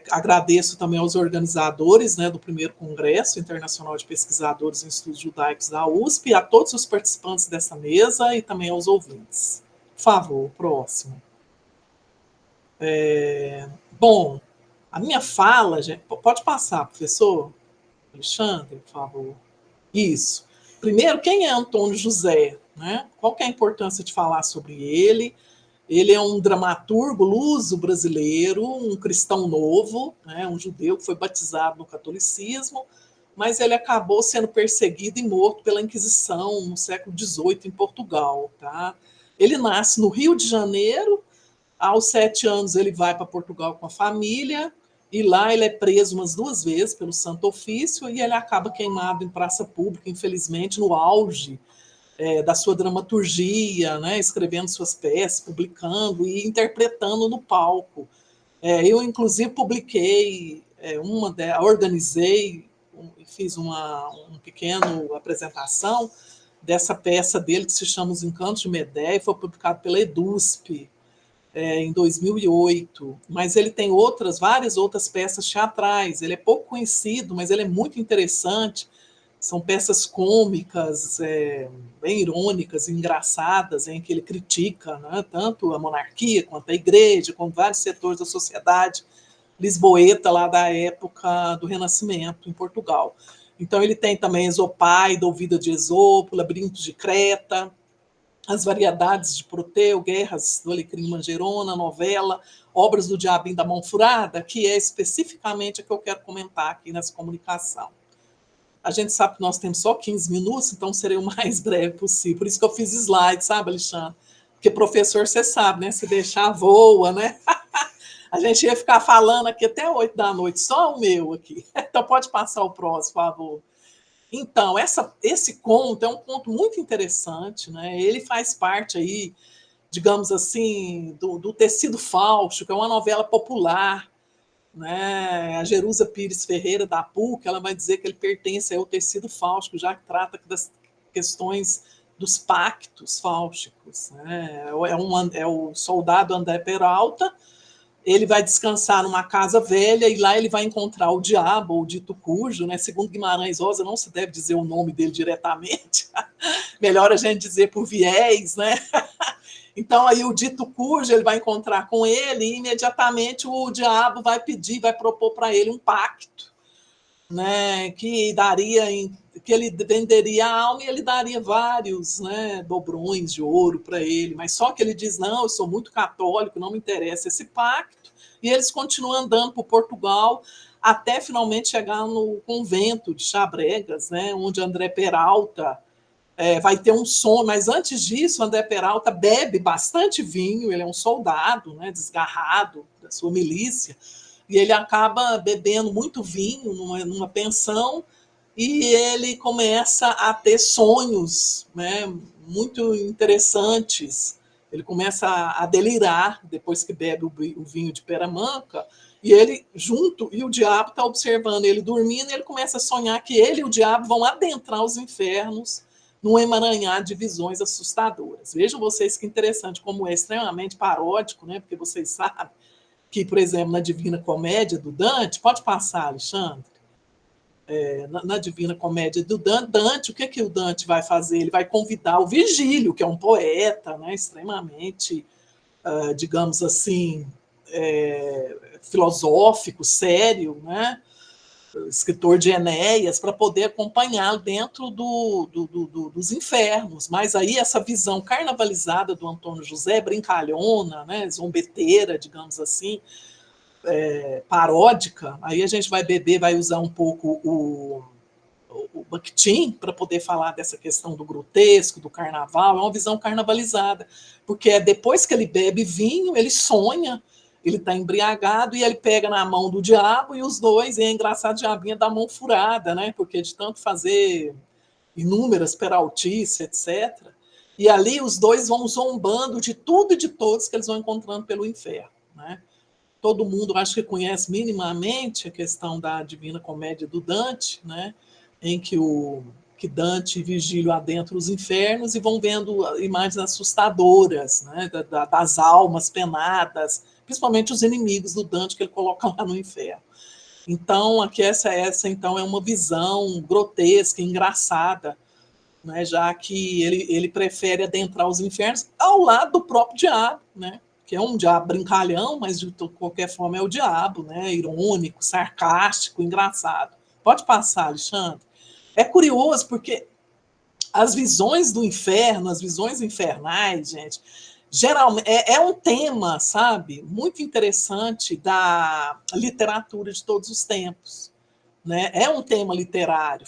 Agradeço também aos organizadores, né, do primeiro Congresso Internacional de Pesquisadores em Estudos Judaicos da USP, a todos os participantes dessa mesa e também aos ouvintes. Por favor, próximo. Bom, a minha fala, gente, pode passar, professor Alexandre, por favor. Isso. Primeiro, quem é Antônio José? Né? Qual que é a importância de falar sobre ele? Ele é um dramaturgo luso-brasileiro, um cristão novo, né, um judeu que foi batizado no catolicismo, mas ele acabou sendo perseguido e morto pela Inquisição no século XVIII em Portugal. Tá? Ele nasce no Rio de Janeiro, aos 7 anos ele vai para Portugal com a família, e lá ele é preso umas 2 vezes pelo Santo Ofício, e ele acaba queimado em praça pública, infelizmente, no auge da sua dramaturgia, né, escrevendo suas peças, publicando e interpretando no palco. Eu, inclusive, publiquei, organizei, fiz uma pequena apresentação dessa peça dele, que se chama Os Encantos de Medéia, e foi publicado pela EDUSP em 2008. Mas ele tem várias outras peças teatrais. Ele é pouco conhecido, mas ele é muito interessante. São peças cômicas, bem irônicas, engraçadas, em que ele critica, né, tanto a monarquia, quanto a igreja, quanto vários setores da sociedade lisboeta lá da época do Renascimento, em Portugal. Então ele tem também Esopaida, Ouvida de Esopo, Labirinto de Creta, As Variedades de Proteu, Guerras do Alecrim Mangerona, novela, Obras do Diabinho da Mão Furada, que é especificamente a que eu quero comentar aqui nessa comunicação. A gente sabe que nós temos só 15 minutos, então serei o mais breve possível. Por isso que eu fiz slide, sabe, Alexandre? Porque professor, você sabe, né? Se deixar, voa, né? A gente ia ficar falando aqui até 8 da noite, só o meu aqui. Então pode passar o próximo, por favor. Então, esse conto é um conto muito interessante, né? Ele faz parte aí, digamos assim, do Tecido Fausto, que é uma novela popular, né? A Jerusa Pires Ferreira, da PUC, ela vai dizer que ele pertence ao tecido fáustico, já que trata das questões dos pactos fáusticos. Né? É o soldado André Peralta, ele vai descansar numa casa velha e lá ele vai encontrar o diabo, ou dito cujo, né? Segundo Guimarães Rosa, não se deve dizer o nome dele diretamente, melhor a gente dizer por viés, né? Então, aí o dito cujo, ele vai encontrar com ele e imediatamente o diabo vai propor para ele um pacto, né, que ele venderia a alma e ele daria vários, né, dobrões de ouro para ele, mas só que ele diz, não, eu sou muito católico, não me interessa esse pacto, e eles continuam andando por Portugal até finalmente chegar no convento de Chabregas, né, onde André Peralta vai ter um sonho, mas antes disso, André Peralta bebe bastante vinho, ele é um soldado, né, desgarrado da sua milícia, e ele acaba bebendo muito vinho numa pensão, e ele começa a ter sonhos, né, muito interessantes. Ele começa a delirar depois que bebe o vinho de Peramanca, e ele junto, e o diabo está observando ele dormindo, e ele começa a sonhar que ele e o diabo vão adentrar os infernos num emaranhado de visões assustadoras. Vejam vocês que interessante, como é extremamente paródico, né? Porque vocês sabem que, por exemplo, na Divina Comédia do Dante, pode passar, Alexandre, na Divina Comédia do Dante, o que o Dante vai fazer? Ele vai convidar o Virgílio, que é um poeta, né, extremamente, digamos assim, filosófico, sério, né, escritor de Enéas, para poder acompanhá-lo dentro dos infernos. Mas aí essa visão carnavalizada do Antônio José, brincalhona, né, zombeteira, digamos assim, paródica, aí a gente vai usar um pouco o Bakhtin para poder falar dessa questão do grotesco, do carnaval, é uma visão carnavalizada, porque depois que ele bebe vinho, ele sonha, ele está embriagado e ele pega na mão do diabo e os dois, e é engraçado, o diabinho dá a mão furada, né? Porque de tanto fazer inúmeras peraltices, etc. E ali os dois vão zombando de tudo e de todos que eles vão encontrando pelo inferno, né? Todo mundo acho que conhece minimamente a questão da Divina Comédia do Dante, né? Em que Dante e Virgílio adentram os infernos e vão vendo imagens assustadoras, né? Das almas penadas, principalmente os inimigos do Dante que ele coloca lá no inferno. Então, aqui essa então, é uma visão grotesca, engraçada, né, já que ele prefere adentrar os infernos ao lado do próprio diabo, né, que é um diabo brincalhão, mas de qualquer forma é o diabo, né, irônico, sarcástico, engraçado. Pode passar, Alexandre. É curioso porque as visões do inferno, as visões infernais, gente, geralmente é um tema, sabe, muito interessante da literatura de todos os tempos, né? É um tema literário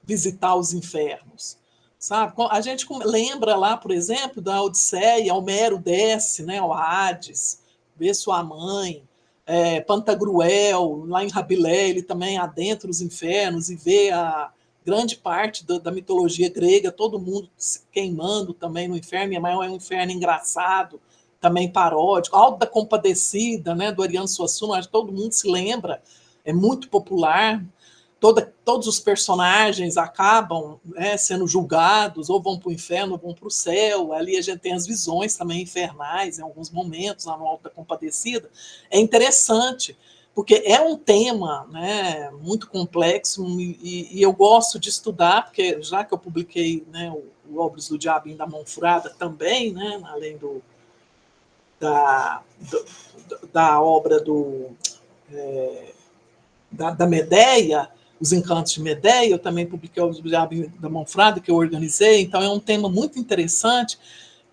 visitar os infernos, sabe? A gente lembra lá, por exemplo, da Odisseia, Homero desce, né, ao Hades, vê sua mãe, Pantagruel, lá em Rabilé, ele também adentra os infernos e vê a grande parte da mitologia grega, todo mundo se queimando também no inferno, mas é um inferno engraçado, também paródico. Alto da Compadecida, né, do Ariano Suassuna, acho que todo mundo se lembra, é muito popular. Todos os personagens acabam, né, sendo julgados, ou vão para o inferno, ou vão para o céu. Ali a gente tem as visões também infernais, em alguns momentos, lá no Alto da Compadecida. É interessante, porque é um tema, né, muito complexo, e eu gosto de estudar, porque já que eu publiquei, né, o Obras do Diabinho da Mão Furada também, né, além da obra da Medeia, Os Encantos de Medeia, eu também publiquei o Diabinho da Mão Furada, que eu organizei, então é um tema muito interessante,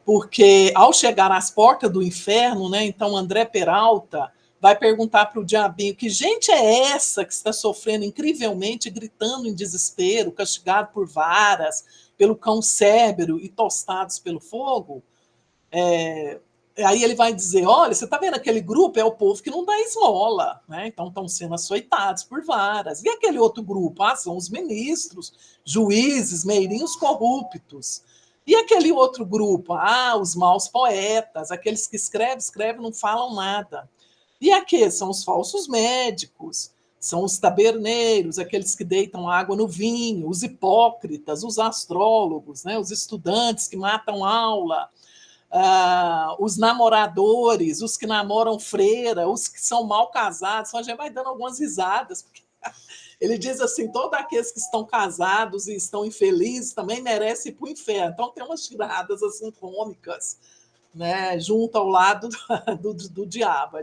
porque ao chegar às portas do inferno, né, então André Peralta vai perguntar para o diabinho que gente é essa que está sofrendo incrivelmente, gritando em desespero, castigado por varas, pelo cão Cérbero e tostados pelo fogo? Aí ele vai dizer, olha, você está vendo aquele grupo? É o povo que não dá esmola, né? Então estão sendo açoitados por varas. E aquele outro grupo? Ah, são os ministros, juízes, meirinhos corruptos. E aquele outro grupo? Ah, os maus poetas, aqueles que escrevem, não falam nada. E aqueles são os falsos médicos, são os taberneiros, aqueles que deitam água no vinho, os hipócritas, os astrólogos, né? Os estudantes que matam aula, os namoradores, os que namoram freira, os que são mal casados. Então a gente vai dando algumas risadas, porque ele diz assim, todos aqueles que estão casados e estão infelizes também merecem ir para o inferno. Então tem umas tiradas assim cômicas, né, junto ao lado do diabo.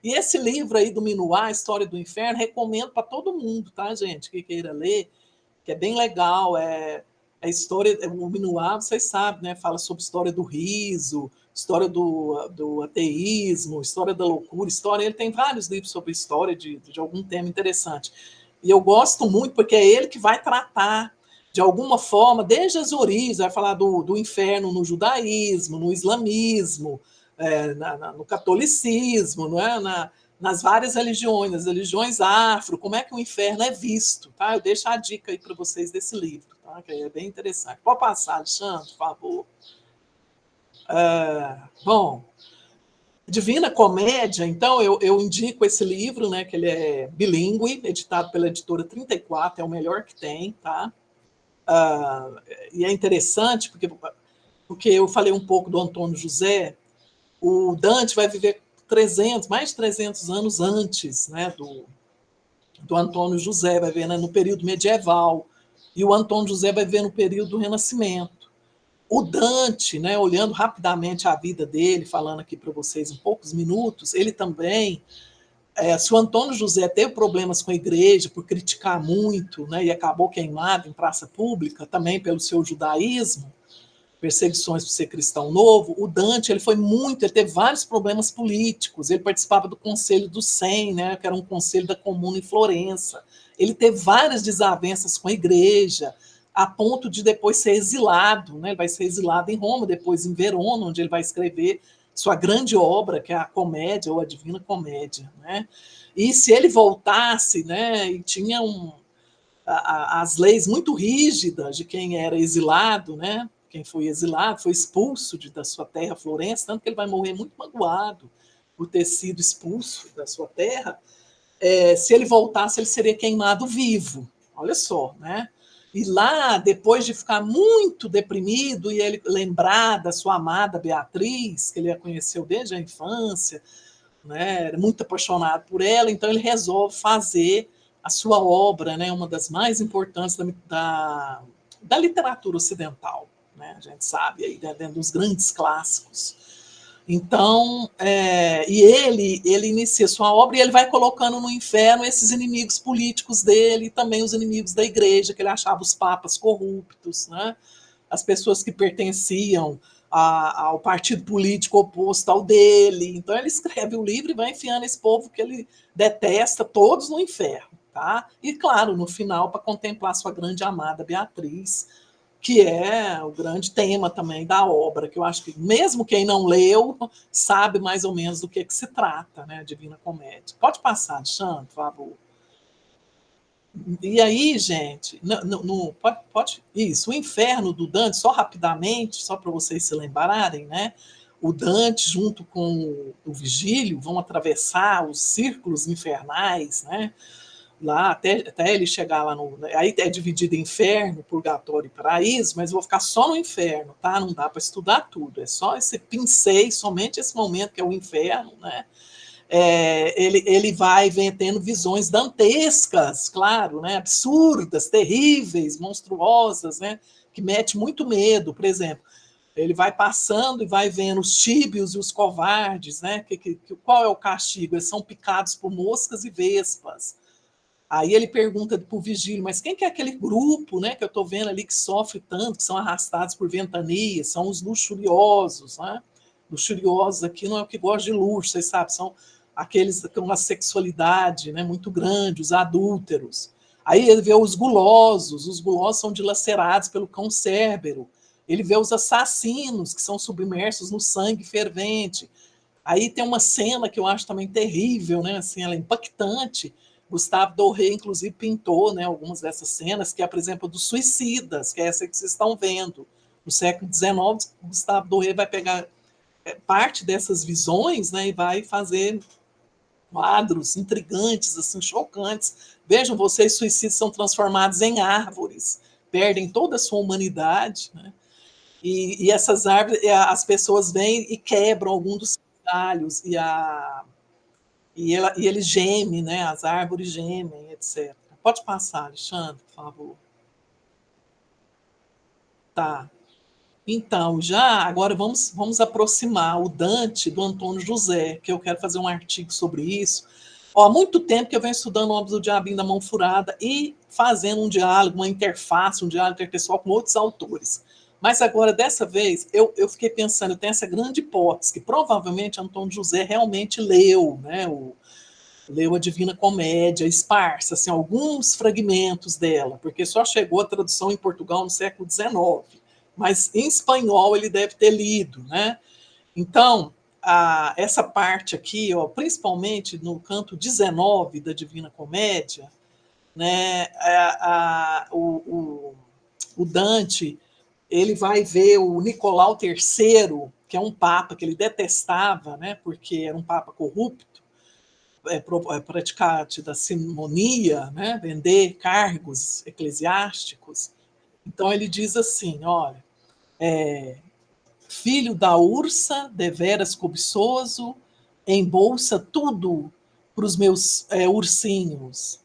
E esse livro aí do Minuá, História do Inferno, recomendo para todo mundo, tá, gente, que queira ler, que é bem legal. A história, o Minuá, vocês sabem, né, fala sobre história do riso, história do ateísmo, história da loucura, ele tem vários livros sobre história de algum tema interessante. E eu gosto muito porque é ele que vai tratar, de alguma forma, desde as origens, vai falar do inferno no judaísmo, no islamismo, no catolicismo, não é? Nas várias religiões, nas religiões afro, como é que o inferno é visto. Tá? Eu deixo a dica aí para vocês desse livro, tá? Que é bem interessante. Pode passar, Alexandre, por favor. Bom, Divina Comédia, então, eu indico esse livro, né, que ele é bilíngue, editado pela editora 34, é o melhor que tem, tá? E é interessante, porque eu falei um pouco do Antônio José, o Dante vai viver mais de 300 anos antes, né, do Antônio José, vai ver, né, no período medieval, e o Antônio José vai ver no período do Renascimento. O Dante, né, olhando rapidamente a vida dele, falando aqui para vocês em poucos minutos, ele também, se o Antônio José teve problemas com a igreja por criticar muito, né, e acabou queimado em praça pública, também pelo seu judaísmo, perseguições por ser cristão novo, o Dante ele teve vários problemas políticos, ele participava do Conselho do Cem, né, que era um conselho da Comuna em Florença, ele teve várias desavenças com a igreja, a ponto de depois ser exilado, né, ele vai ser exilado em Roma, depois em Verona, onde ele vai escrever sua grande obra, que é a Comédia, ou a Divina Comédia, né, e se ele voltasse, né, e tinha as leis muito rígidas de quem era exilado, né, quem foi exilado, foi expulso da sua terra, Florença, tanto que ele vai morrer muito magoado por ter sido expulso da sua terra. Se ele voltasse, ele seria queimado vivo. Olha só, né? E lá, depois de ficar muito deprimido e ele lembrar da sua amada Beatriz, que ele a conheceu desde a infância, né? Era muito apaixonado por ela, então ele resolve fazer a sua obra, né? Uma das mais importantes da literatura ocidental, né? A gente sabe, aí, dentro dos grandes clássicos. Então, e ele inicia sua obra e ele vai colocando no inferno esses inimigos políticos dele, e também os inimigos da igreja, que ele achava os papas corruptos, né? As pessoas que pertenciam ao partido político oposto ao dele. Então ele escreve o livro e vai enfiando esse povo que ele detesta, todos no inferno. Tá? E, claro, no final, para contemplar sua grande amada Beatriz, que é o grande tema também da obra, que eu acho que mesmo quem não leu sabe mais ou menos do que se trata, né, a Divina Comédia. Pode passar, Alexandre, por favor. E aí, gente, pode, isso, o inferno do Dante, só rapidamente, só para vocês se lembrarem, né? O Dante, junto com o Vigílio, vão atravessar os círculos infernais, né? Lá até ele chegar lá no. Aí é dividido em inferno, purgatório e paraíso, mas eu vou ficar só no inferno, tá? Não dá para estudar tudo, é só esse pincei, somente esse momento que é o inferno, né? Ele vai tendo visões dantescas, claro, né? Absurdas, terríveis, monstruosas, né? Que mete muito medo, por exemplo. Ele vai passando e vai vendo os tíbios e os covardes, né? Qual é o castigo? Eles são picados por moscas e vespas. Aí ele pergunta para o vigílio, mas quem que é aquele grupo, né, que eu estou vendo ali que sofre tanto, que são arrastados por ventanias, são os luxuriosos, né? Luxuriosos aqui não é o que gosta de luxo, vocês sabem, são aqueles que têm uma sexualidade, né, muito grande, os adúlteros. Aí ele vê os gulosos são dilacerados pelo cão cérbero. Ele vê os assassinos, que são submersos no sangue fervente. Aí tem uma cena que eu acho também terrível, né? Assim, ela é impactante. Gustave Doré, inclusive, pintou, né, algumas dessas cenas, que é, por exemplo, dos suicidas, que é essa que vocês estão vendo. No século XIX, Gustave Doré vai pegar parte dessas visões, né, e vai fazer quadros intrigantes, assim, chocantes. Vejam, vocês, suicidas são transformados em árvores, perdem toda a sua humanidade, né? E essas árvores, as pessoas vêm e quebram algum dos galhos, e ele geme, né? As árvores gemem, etc. Pode passar, Alexandre, por favor. Tá. Então, já agora vamos aproximar o Dante do Antônio José, que eu quero fazer um artigo sobre isso. Ó, há muito tempo que eu venho estudando obras do Diabinho da Mão Furada e fazendo um diálogo, uma interface, um diálogo interpessoal com outros autores. Mas agora, dessa vez, eu fiquei pensando, eu tenho essa grande hipótese, que provavelmente Antônio José realmente leu, né, leu a Divina Comédia, esparsa, assim, alguns fragmentos dela, porque só chegou a tradução em Portugal no século XIX, mas em espanhol ele deve ter lido, né? Então, essa parte aqui, ó, principalmente no canto 19 da Divina Comédia, né, o Dante, ele vai ver o Nicolau III, que é um papa que ele detestava, né, porque era um papa corrupto, praticante da simonia, né, vender cargos eclesiásticos. Então ele diz assim, olha, filho da ursa, deveras cobiçoso, embolsa tudo para os meus ursinhos,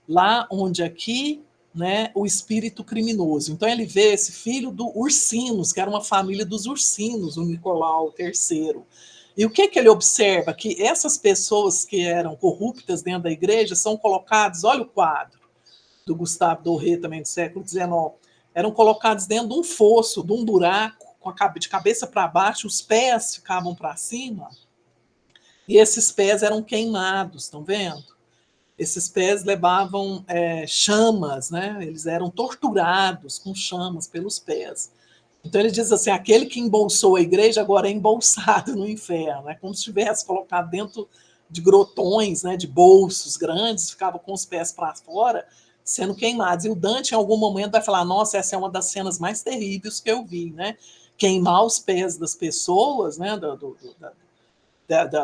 lá onde aqui, né, o espírito criminoso. Então ele vê esse filho do Ursinos, que era uma família dos Ursinos, o Nicolau III. E o que ele observa? Que essas pessoas que eram corruptas dentro da igreja são colocadas, olha o quadro do Gustave Doré, também do século XIX, eram colocados dentro de um fosso, de um buraco, de cabeça para baixo, os pés ficavam para cima, e esses pés eram queimados, estão vendo? Esses pés levavam chamas, né? Eles eram torturados com chamas pelos pés. Então ele diz assim, aquele que embolsou a igreja agora é embolsado no inferno, é como se tivesse colocado dentro de grotões, né, de bolsos grandes, ficava com os pés para fora, sendo queimados. E o Dante, em algum momento, vai falar, nossa, essa é uma das cenas mais terríveis que eu vi, né? Queimar os pés das pessoas, né,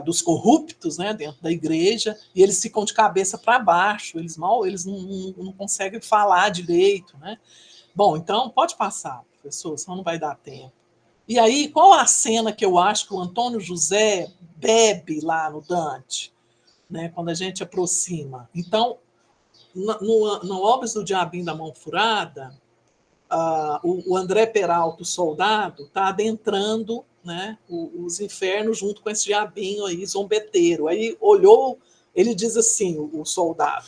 dos corruptos, né, dentro da igreja, e eles ficam de cabeça para baixo, eles não conseguem falar direito, né? Bom, então pode passar, professor, senão não vai dar tempo. E aí, qual a cena que eu acho que o Antônio José bebe lá no Dante, né, quando a gente aproxima? Então, no Obras do Diabinho da Mão Furada, o André Peralta, o soldado, está adentrando, né, os infernos junto com esse diabinho aí, zombeteiro. Aí olhou, ele diz assim, o soldado,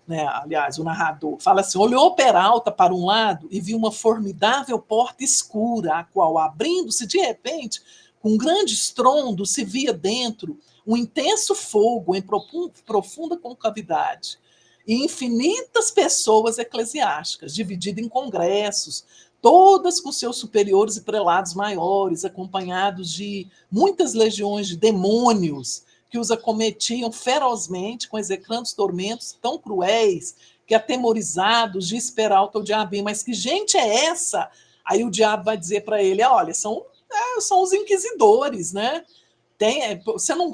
né, aliás, o narrador, fala assim, olhou Peralta para um lado e viu uma formidável porta escura, a qual, abrindo-se de repente, com um grande estrondo, se via dentro um intenso fogo em profunda concavidade e infinitas pessoas eclesiásticas, divididas em congressos, todas com seus superiores e prelados maiores, acompanhados de muitas legiões de demônios que os acometiam ferozmente com execrantes tormentos tão cruéis que, atemorizados, de esperar o diabinho, mas que gente é essa? Aí o diabo vai dizer para ele, olha, são os inquisidores, né? Você não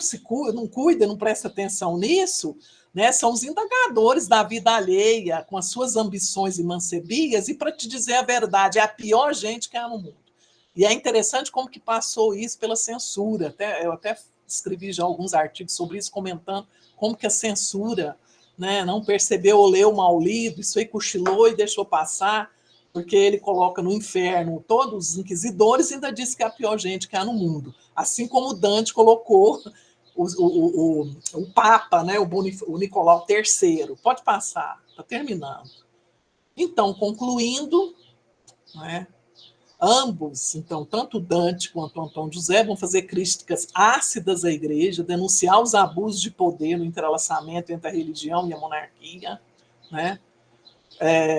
cuida, não presta atenção nisso, né? São os indagadores da vida alheia, com as suas ambições e mancebias, e para te dizer a verdade, é a pior gente que há no mundo. E é interessante como que passou isso pela censura. Eu até escrevi já alguns artigos sobre isso, comentando como que a censura, né, não percebeu ou leu mal lido, isso aí cochilou e deixou passar, porque ele coloca no inferno todos os inquisidores e ainda diz que é a pior gente que há no mundo. Assim como Dante colocou o Papa, né, o Nicolau III. Pode passar, está terminando. Então, concluindo, né, ambos, então, tanto Dante quanto Antônio José, vão fazer críticas ácidas à igreja, denunciar os abusos de poder no entrelaçamento entre a religião e a monarquia, né?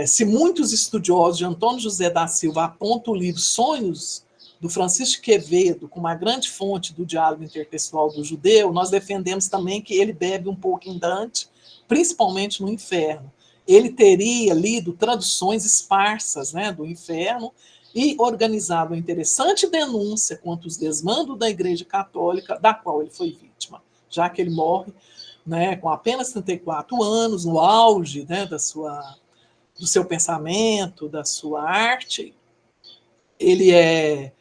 Se muitos estudiosos de Antônio José da Silva apontam o livro Sonhos do Francisco Quevedo como uma grande fonte do diálogo intertextual do judeu, nós defendemos também que ele bebe um pouco em Dante, principalmente no Inferno. Ele teria lido traduções esparsas, né, do Inferno e organizado uma interessante denúncia contra os desmandos da Igreja Católica, da qual ele foi vítima, já que ele morre, né, com apenas 34 anos, no auge, né, do seu pensamento, da sua arte. Ele é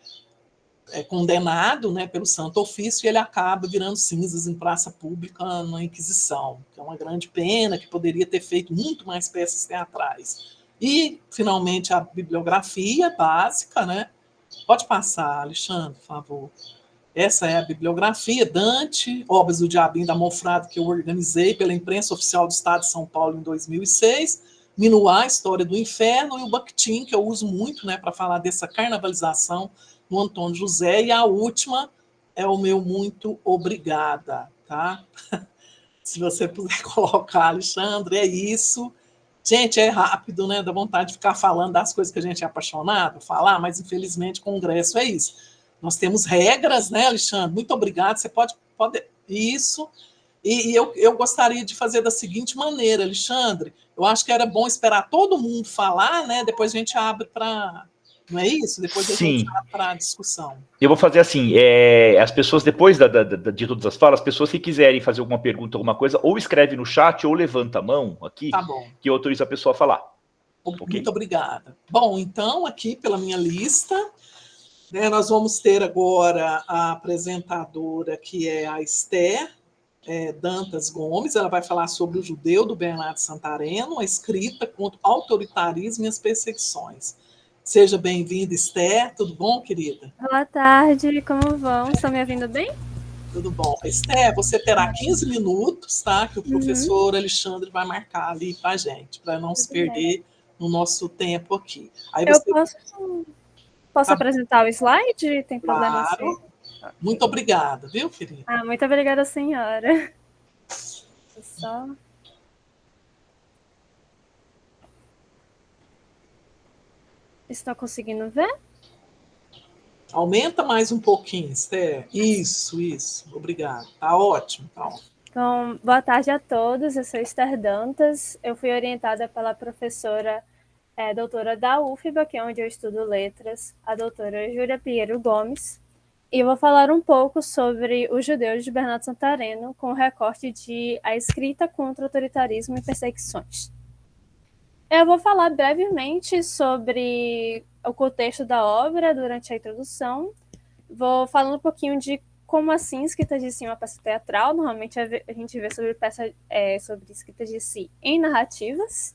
condenado, né, pelo Santo Ofício e ele acaba virando cinzas em praça pública na Inquisição, que é uma grande pena, que poderia ter feito muito mais peças teatrais. E, finalmente, a bibliografia básica, né? Pode passar, Alexandre, por favor. Essa é a bibliografia, Dante, Obras do Diabinho da Mão Furada, que eu organizei pela Imprensa Oficial do Estado de São Paulo em 2006, Minuá, História do Inferno, e o Bakhtin, que eu uso muito, né, para falar dessa carnavalização no Antônio José, e a última é o meu muito obrigada, tá? Se você puder colocar, Alexandre, é isso. Gente, é rápido, né? Dá vontade de ficar falando das coisas que a gente é apaixonado, falar, mas infelizmente congresso é isso. Nós temos regras, né, Alexandre? Muito obrigado. Você pode isso. E eu gostaria de fazer da seguinte maneira, Alexandre. Eu acho que era bom esperar todo mundo falar, né? Depois a gente abre para. Não é isso? Depois a gente Sim. abre para a discussão. Eu vou fazer assim, as pessoas, depois de todas as falas, as pessoas que quiserem fazer alguma pergunta, alguma coisa, ou escreve no chat, ou levanta a mão aqui, Tá bom. que eu autorizo a pessoa a falar. Muito Okay? obrigada. Bom, então, aqui pela minha lista, né, nós vamos ter agora a apresentadora, que é a Esther Dantas Gomes. Ela vai falar sobre o Judeu, do Bernardo Santareno, a escrita contra o autoritarismo e as perseguições. Seja bem-vinda, Esther. Tudo bom, querida? Boa tarde, como vão? Estão me ouvindo bem? Tudo bom. Esther, você terá 15 minutos, tá? Que o professor Alexandre vai marcar ali para a gente, para não se perder no nosso tempo aqui. Aí Eu você... posso apresentar o slide? Tem problema Claro. assim? Muito obrigada, viu, querida? Muito obrigada, senhora. Só... Estão conseguindo ver? Aumenta mais um pouquinho, Esther. Isso. Obrigado. Tá ótimo, tá ótimo. Então, boa tarde a todos. Eu sou Esther Dantas. Eu fui orientada pela professora doutora da UFBA, que é onde eu estudo letras, a doutora Júlia Pinheiro Gomes. E eu vou falar um pouco sobre os judeus de Bernardo Santareno, com o recorte de A Escrita contra o Autoritarismo e Perseguições. Eu vou falar brevemente sobre o contexto da obra durante a introdução vou falando um pouquinho de como assim escrita de si é uma peça teatral. Normalmente a gente vê sobre sobre escrita de si em narrativas,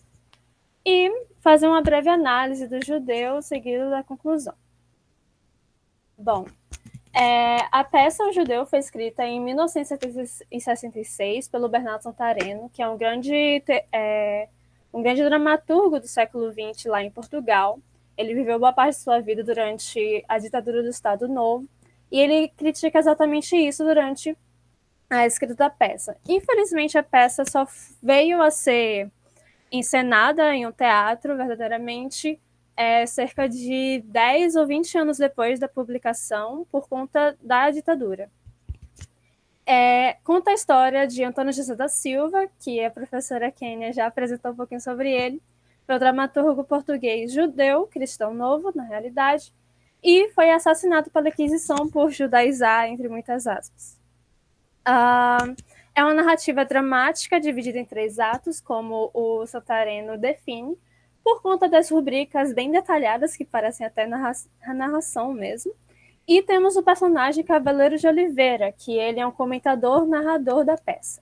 e fazer uma breve análise do judeu seguido da conclusão. Bom, a peça O Judeu foi escrita em 1966 pelo Bernardo Santareno, que é um grande dramaturgo do século XX lá em Portugal. Ele viveu boa parte de sua vida durante a ditadura do Estado Novo, e ele critica exatamente isso durante a escrita da peça. Infelizmente, a peça só veio a ser encenada em um teatro, verdadeiramente, cerca de 10 ou 20 anos depois da publicação, por conta da ditadura. Conta a história de Antônio José da Silva, que a professora Kênia já apresentou um pouquinho sobre ele. Foi um dramaturgo português judeu, cristão novo, na realidade, e foi assassinado pela Inquisição por judaizar, entre muitas aspas. É uma narrativa dramática dividida em 3 atos, como o Santareno define, por conta das rubricas bem detalhadas, que parecem até narração mesmo. E temos o personagem Cavaleiro de Oliveira, que ele é um comentador, narrador da peça.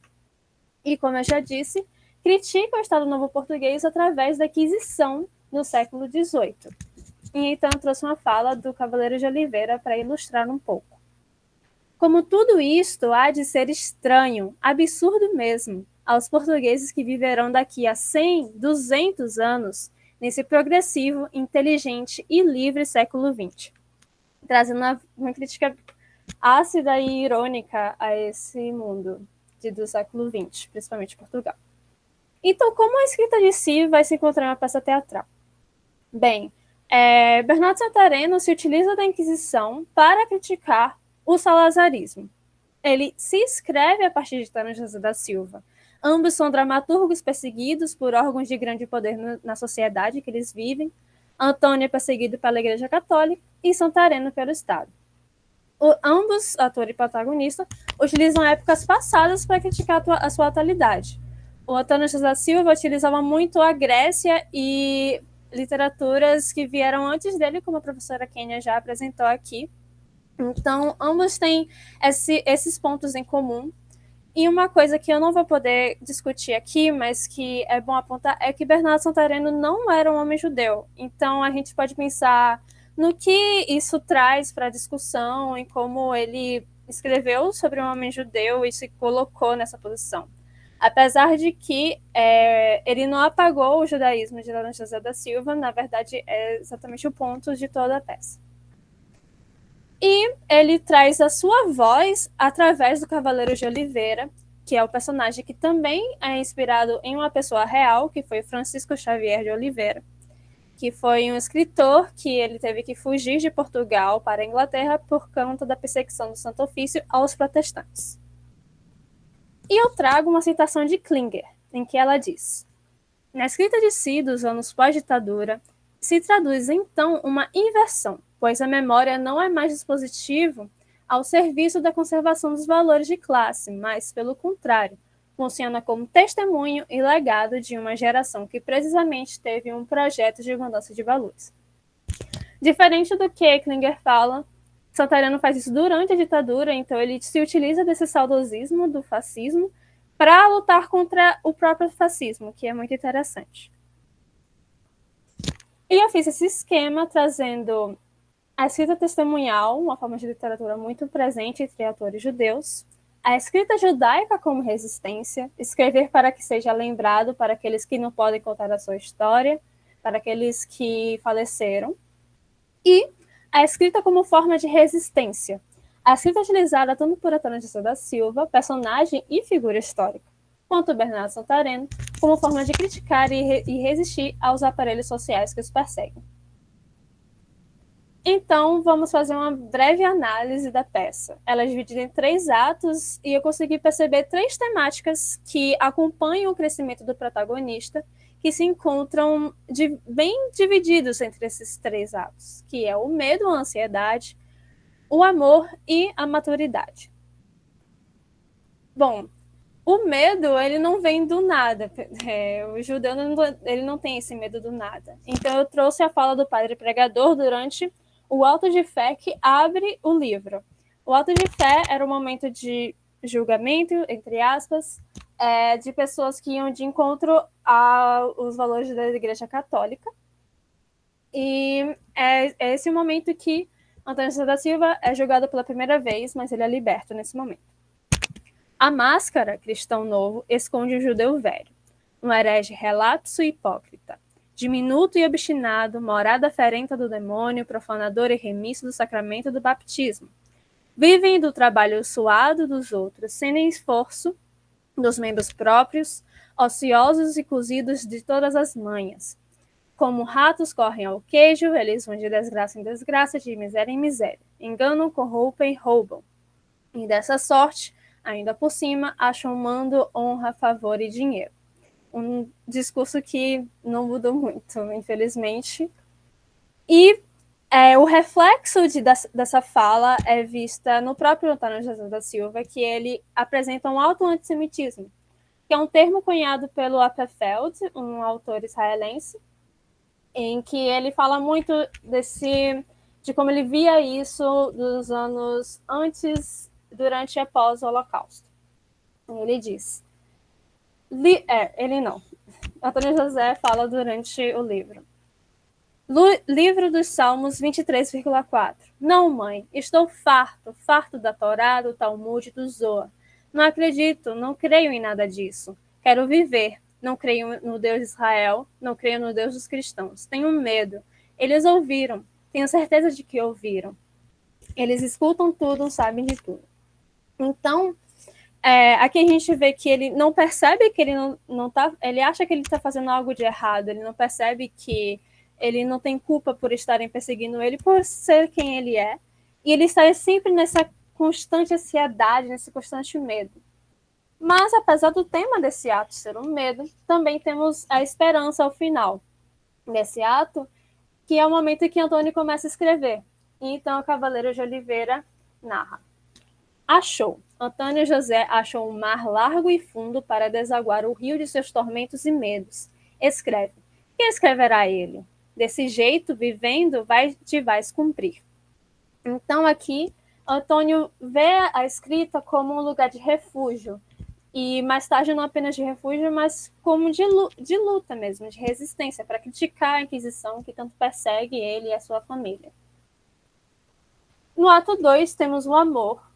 E, como eu já disse, critica o Estado Novo Português através da Inquisição no século XVIII. E então eu trouxe uma fala do Cavaleiro de Oliveira para ilustrar um pouco. Como tudo isto há de ser estranho, absurdo mesmo, aos portugueses que viverão daqui a 100, 200 anos, nesse progressivo, inteligente e livre século XX, trazendo uma crítica ácida e irônica a esse mundo do século XX, principalmente Portugal. Então, como a escrita de si vai se encontrar em uma peça teatral? Bem, Bernardo Santareno se utiliza da Inquisição para criticar o salazarismo. Ele se escreve a partir de Antônio José da Silva. Ambos são dramaturgos perseguidos por órgãos de grande poder na sociedade que eles vivem. Antônio é perseguido pela Igreja Católica e Santareno pelo Estado. Ambos, ator e protagonista, utilizam épocas passadas para criticar a sua atualidade. O Antônio José da Silva utilizava muito a Grécia e literaturas que vieram antes dele, como a professora Kênia já apresentou aqui. Então, ambos têm esses pontos em comum. E uma coisa que eu não vou poder discutir aqui, mas que é bom apontar, é que Bernardo Santareno não era um homem judeu. Então, a gente pode pensar no que isso traz para a discussão e como ele escreveu sobre um homem judeu e se colocou nessa posição. Apesar de que ele não apagou o judaísmo de Antônio José da Silva, na verdade, é exatamente o ponto de toda a peça. E ele traz a sua voz através do Cavaleiro de Oliveira, que é o personagem que também é inspirado em uma pessoa real, que foi Francisco Xavier de Oliveira, que foi um escritor que ele teve que fugir de Portugal para a Inglaterra por conta da perseguição do Santo Ofício aos protestantes. E eu trago uma citação de Klinger, em que ela diz: na escrita de si dos anos pós-ditadura, se traduz então uma inversão, pois a memória não é mais dispositivo ao serviço da conservação dos valores de classe, mas, pelo contrário, funciona como testemunho e legado de uma geração que precisamente teve um projeto de mudança de valores. Diferente do que Klinger fala, Santareno faz isso durante a ditadura, então ele se utiliza desse saudosismo do fascismo para lutar contra o próprio fascismo, que é muito interessante. E eu fiz esse esquema trazendo a escrita testemunhal, uma forma de literatura muito presente entre autores judeus, a escrita judaica como resistência, escrever para que seja lembrado para aqueles que não podem contar a sua história, para aqueles que faleceram, e a escrita como forma de resistência, a escrita utilizada tanto por Antônio José da Silva, personagem e figura histórica, quanto Bernardo Santareno, como forma de criticar e resistir aos aparelhos sociais que os perseguem. Então, vamos fazer uma breve análise da peça. Ela é dividida em 3 atos e eu consegui perceber 3 temáticas que acompanham o crescimento do protagonista, que se encontram bem divididos entre esses 3 atos, que é o medo, a ansiedade, o amor e a maturidade. Bom, o medo, ele não vem do nada. O judeu ele não tem esse medo do nada. Então, eu trouxe a fala do padre pregador durante o auto de fé que abre o livro. O auto de fé era um momento de julgamento, entre aspas, de pessoas que iam de encontro aos valores da Igreja Católica. E é esse momento que Antônio José da Silva é julgado pela primeira vez, mas ele é liberto nesse momento. A máscara, cristão novo, esconde o judeu velho, um herege relapso e hipócrita, diminuto e obstinado, morada ferenta do demônio, profanador e remisso do sacramento do batismo. Vivem do trabalho suado dos outros, sem nem esforço dos membros próprios, ociosos e cozidos de todas as manhas. Como ratos correm ao queijo, eles vão de desgraça em desgraça, de miséria em miséria. Enganam, corrompem, roubam. E dessa sorte, ainda por cima, acham mando, honra, favor e dinheiro. Um discurso que não mudou muito, infelizmente. E o reflexo dessa fala é vista no próprio Antônio José da Silva, que ele apresenta um alto antissemitismo, que é um termo cunhado pelo Appelfeld, um autor israelense, em que ele fala muito de como ele via isso dos anos antes, durante e após o Holocausto. Ele diz... Antônio José fala durante o livro. Livro dos Salmos 23,4. Não, mãe, estou farto da Torá, do Talmud, do Zohar. Não acredito, não creio em nada disso. Quero viver. Não creio no Deus de Israel, não creio no Deus dos cristãos. Tenho medo. Eles ouviram. Tenho certeza de que ouviram. Eles escutam tudo, sabem de tudo. Então, aqui a gente vê que ele não percebe que ele não tá... Ele acha que ele está fazendo algo de errado. Ele não percebe que ele não tem culpa por estarem perseguindo ele, por ser quem ele é. E ele está sempre nessa constante ansiedade, nesse constante medo. Mas, apesar do tema desse ato ser um medo, também temos a esperança ao final desse ato, que é o momento em que Antônio começa a escrever. E então, o Cavaleiro de Oliveira narra. Antônio José achou um mar largo e fundo para desaguar o rio de seus tormentos e medos. Escreve. Quem escreverá ele? Desse jeito, vivendo, te vais cumprir. Então, aqui, Antônio vê a escrita como um lugar de refúgio. E mais tarde não apenas de refúgio, mas como de luta mesmo, de resistência, para criticar a Inquisição que tanto persegue ele e a sua família. No ato 2 temos o amor.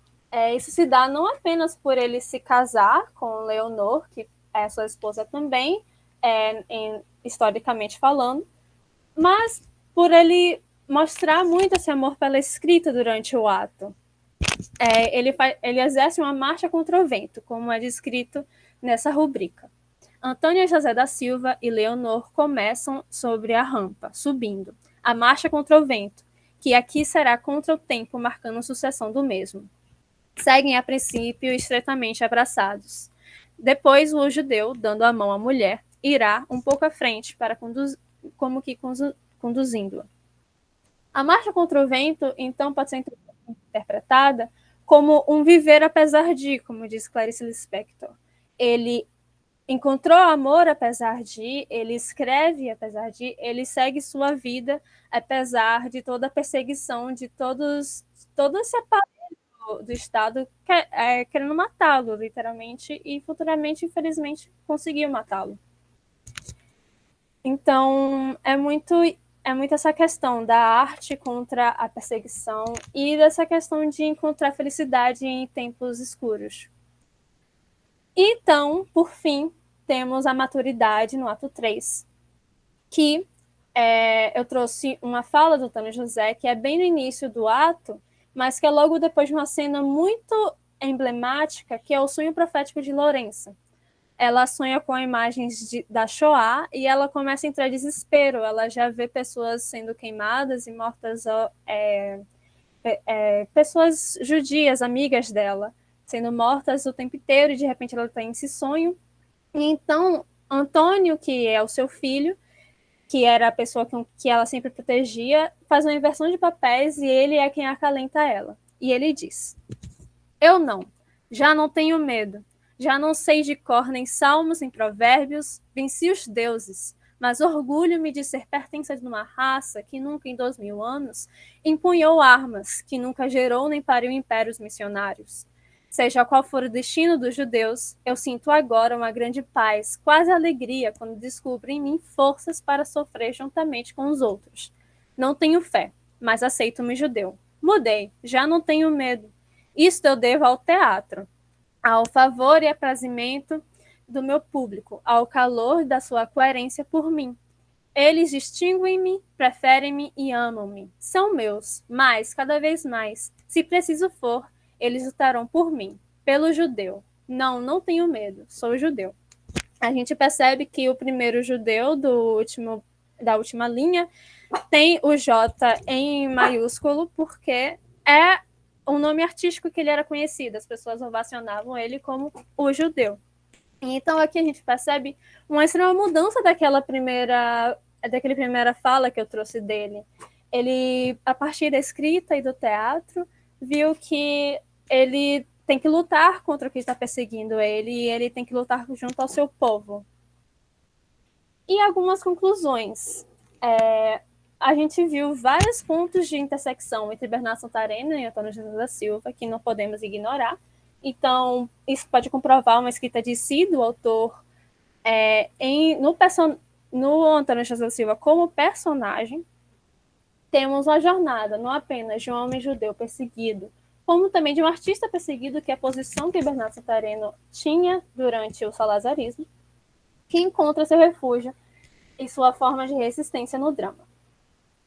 Isso se dá não apenas por ele se casar com Leonor, que é sua esposa também, historicamente falando, mas por ele mostrar muito esse amor pela escrita durante o ato. Ele exerce uma marcha contra o vento, como é descrito nessa rubrica. Antônio José da Silva e Leonor começam sobre a rampa, subindo. A marcha contra o vento, que aqui será contra o tempo, marcando a sucessão do mesmo. Seguem a princípio estreitamente abraçados. Depois o judeu, dando a mão à mulher, irá um pouco à frente, para conduzindo-a. A marcha contra o vento, então, pode ser interpretada como um viver apesar de, como diz Clarice Lispector. Ele encontrou amor apesar de, ele escreve apesar de, ele segue sua vida apesar de toda a perseguição, de todo esse aparelho do Estado querendo matá-lo, literalmente, e futuramente, infelizmente, conseguiu matá-lo. Então, é muito essa questão da arte contra a perseguição e dessa questão de encontrar felicidade em tempos escuros. Então, por fim, temos a maturidade no ato 3, que eu trouxe uma fala do Antônio José, que é bem no início do ato, mas que é logo depois de uma cena muito emblemática, que é o sonho profético de Lourença. Ela sonha com imagens da Shoah e ela começa a entrar em desespero. Ela já vê pessoas sendo queimadas e mortas, pessoas judias, amigas dela, sendo mortas o tempo inteiro, e de repente ela tem esse sonho. E então, Antônio, que é o seu filho, que era a pessoa que ela sempre protegia, faz uma inversão de papéis e ele é quem acalenta ela. E ele diz: eu não, já não tenho medo. Já não sei de cor nem salmos nem provérbios, venci os deuses. mas orgulho-me de ser pertencente de uma raça que nunca em 2000 anos empunhou armas, que nunca gerou nem pariu impérios missionários. Seja qual for o destino dos judeus, eu sinto agora uma grande paz, quase alegria, quando descubro em mim forças para sofrer juntamente com os outros. Não tenho fé, mas aceito-me judeu. Mudei, já não tenho medo. Isto eu devo ao teatro, ao favor e aprazimento do meu público, ao calor da sua coerência por mim. Eles distinguem-me, preferem-me e amam-me. São meus, mas, cada vez mais, se preciso for, eles lutarão por mim, pelo judeu. Não, não tenho medo, sou judeu. A gente percebe que o primeiro judeu da última linha tem o J em maiúsculo porque é o nome artístico que ele era conhecido. As pessoas ovacionavam ele como o judeu. Então aqui a gente percebe uma extrema mudança daquela primeira fala que eu trouxe dele. Ele, a partir da escrita e do teatro, viu que ele tem que lutar contra o que está perseguindo ele e ele tem que lutar junto ao seu povo. E algumas conclusões. A gente viu vários pontos de intersecção entre Bernardo Santareno e Antônio Jesus da Silva, que não podemos ignorar. Então, isso pode comprovar uma escrita de si, do autor, no Antônio Jesus da Silva como personagem. Temos uma jornada, não apenas de um homem judeu perseguido, como também de um artista perseguido, que é a posição que Bernardo Santareno tinha durante o salazarismo, que encontra seu refúgio e sua forma de resistência no drama.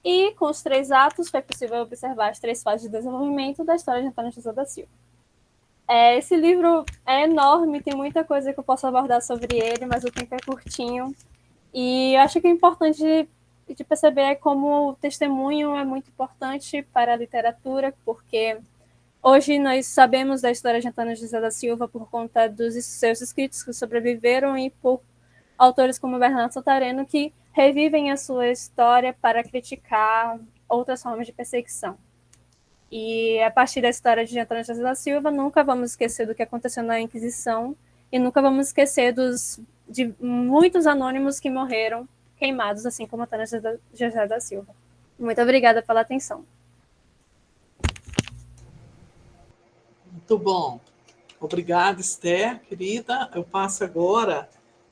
E, com os 3 atos, foi possível observar as 3 fases de desenvolvimento da história de Antônio Jesus da Silva. Esse livro é enorme, tem muita coisa que eu posso abordar sobre ele, mas o tempo é curtinho. E eu acho que é importante de perceber como o testemunho é muito importante para a literatura, porque hoje nós sabemos da história de Antônio José da Silva por conta dos seus escritos que sobreviveram e por autores como Bernardo Santareno, que revivem a sua história para criticar outras formas de perseguição. E a partir da história de Antônio José da Silva, nunca vamos esquecer do que aconteceu na Inquisição e nunca vamos esquecer de muitos anônimos que morreram queimados, assim como Antônio José da Silva. Muito obrigada pela atenção. Muito bom. Obrigada, Esther, querida. Eu passo agora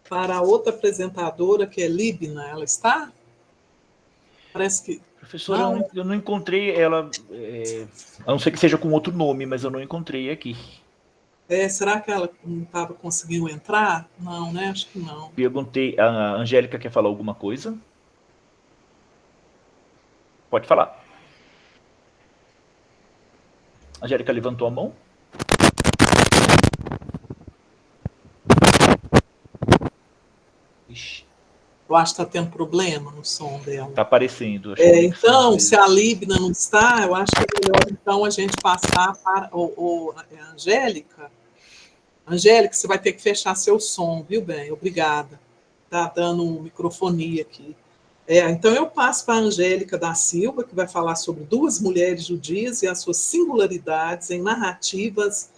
para a outra apresentadora, que é Líbina. Ela está? Parece que... Professora, eu não encontrei ela, a não ser que seja com outro nome, mas eu não encontrei aqui. Será que ela não estava conseguindo entrar? Não, né? Acho que não. Perguntei, a Angélica quer falar alguma coisa? Pode falar. A Angélica levantou a mão. Ixi. Eu acho que está tendo problema no som dela. Está aparecendo. Então, se a Líbina não está, eu acho que é melhor então a gente passar para a Angélica. Angélica, você vai ter que fechar seu som, viu, bem? Obrigada. Está dando microfonia aqui. Então, eu passo para a Angélica da Silva, que vai falar sobre 2 mulheres judias e as suas singularidades em narrativas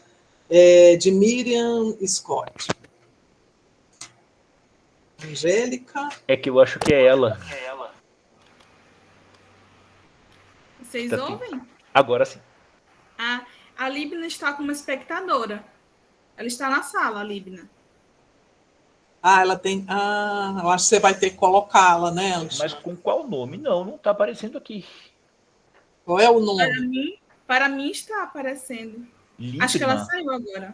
de Miriam Scott. Angélica. É que eu acho que é ela. Vocês Tá ouvem? aqui. Agora sim. A Líbina está como espectadora. Ela está na sala, a Líbina. Ela tem... eu acho que você vai ter que colocá-la, né, Alexandre? Mas com qual nome? Não está aparecendo aqui. Qual é o nome? Para mim está aparecendo. Líbina. Acho que ela saiu agora.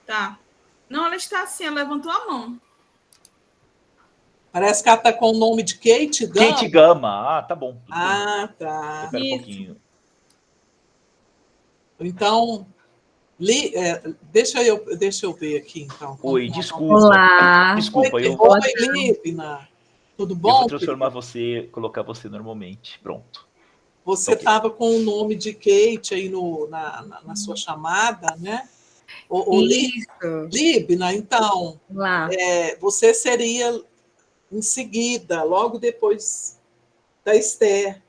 Tá. Não, ela está assim, ela levantou a mão. Parece que ela está com o nome de Kate Gama. Kate Gama. Tá bom. Tá. Espera um pouquinho. Então, deixa eu ver aqui, então. Oi, desculpa. Olá. Desculpa. Oi, Líbina. Tudo bom? Eu vou transformar você, colocar você normalmente. Pronto. Você estava com o nome de Kate aí na sua chamada, né? Isso. Líbina, então, você seria em seguida, logo depois da Esther.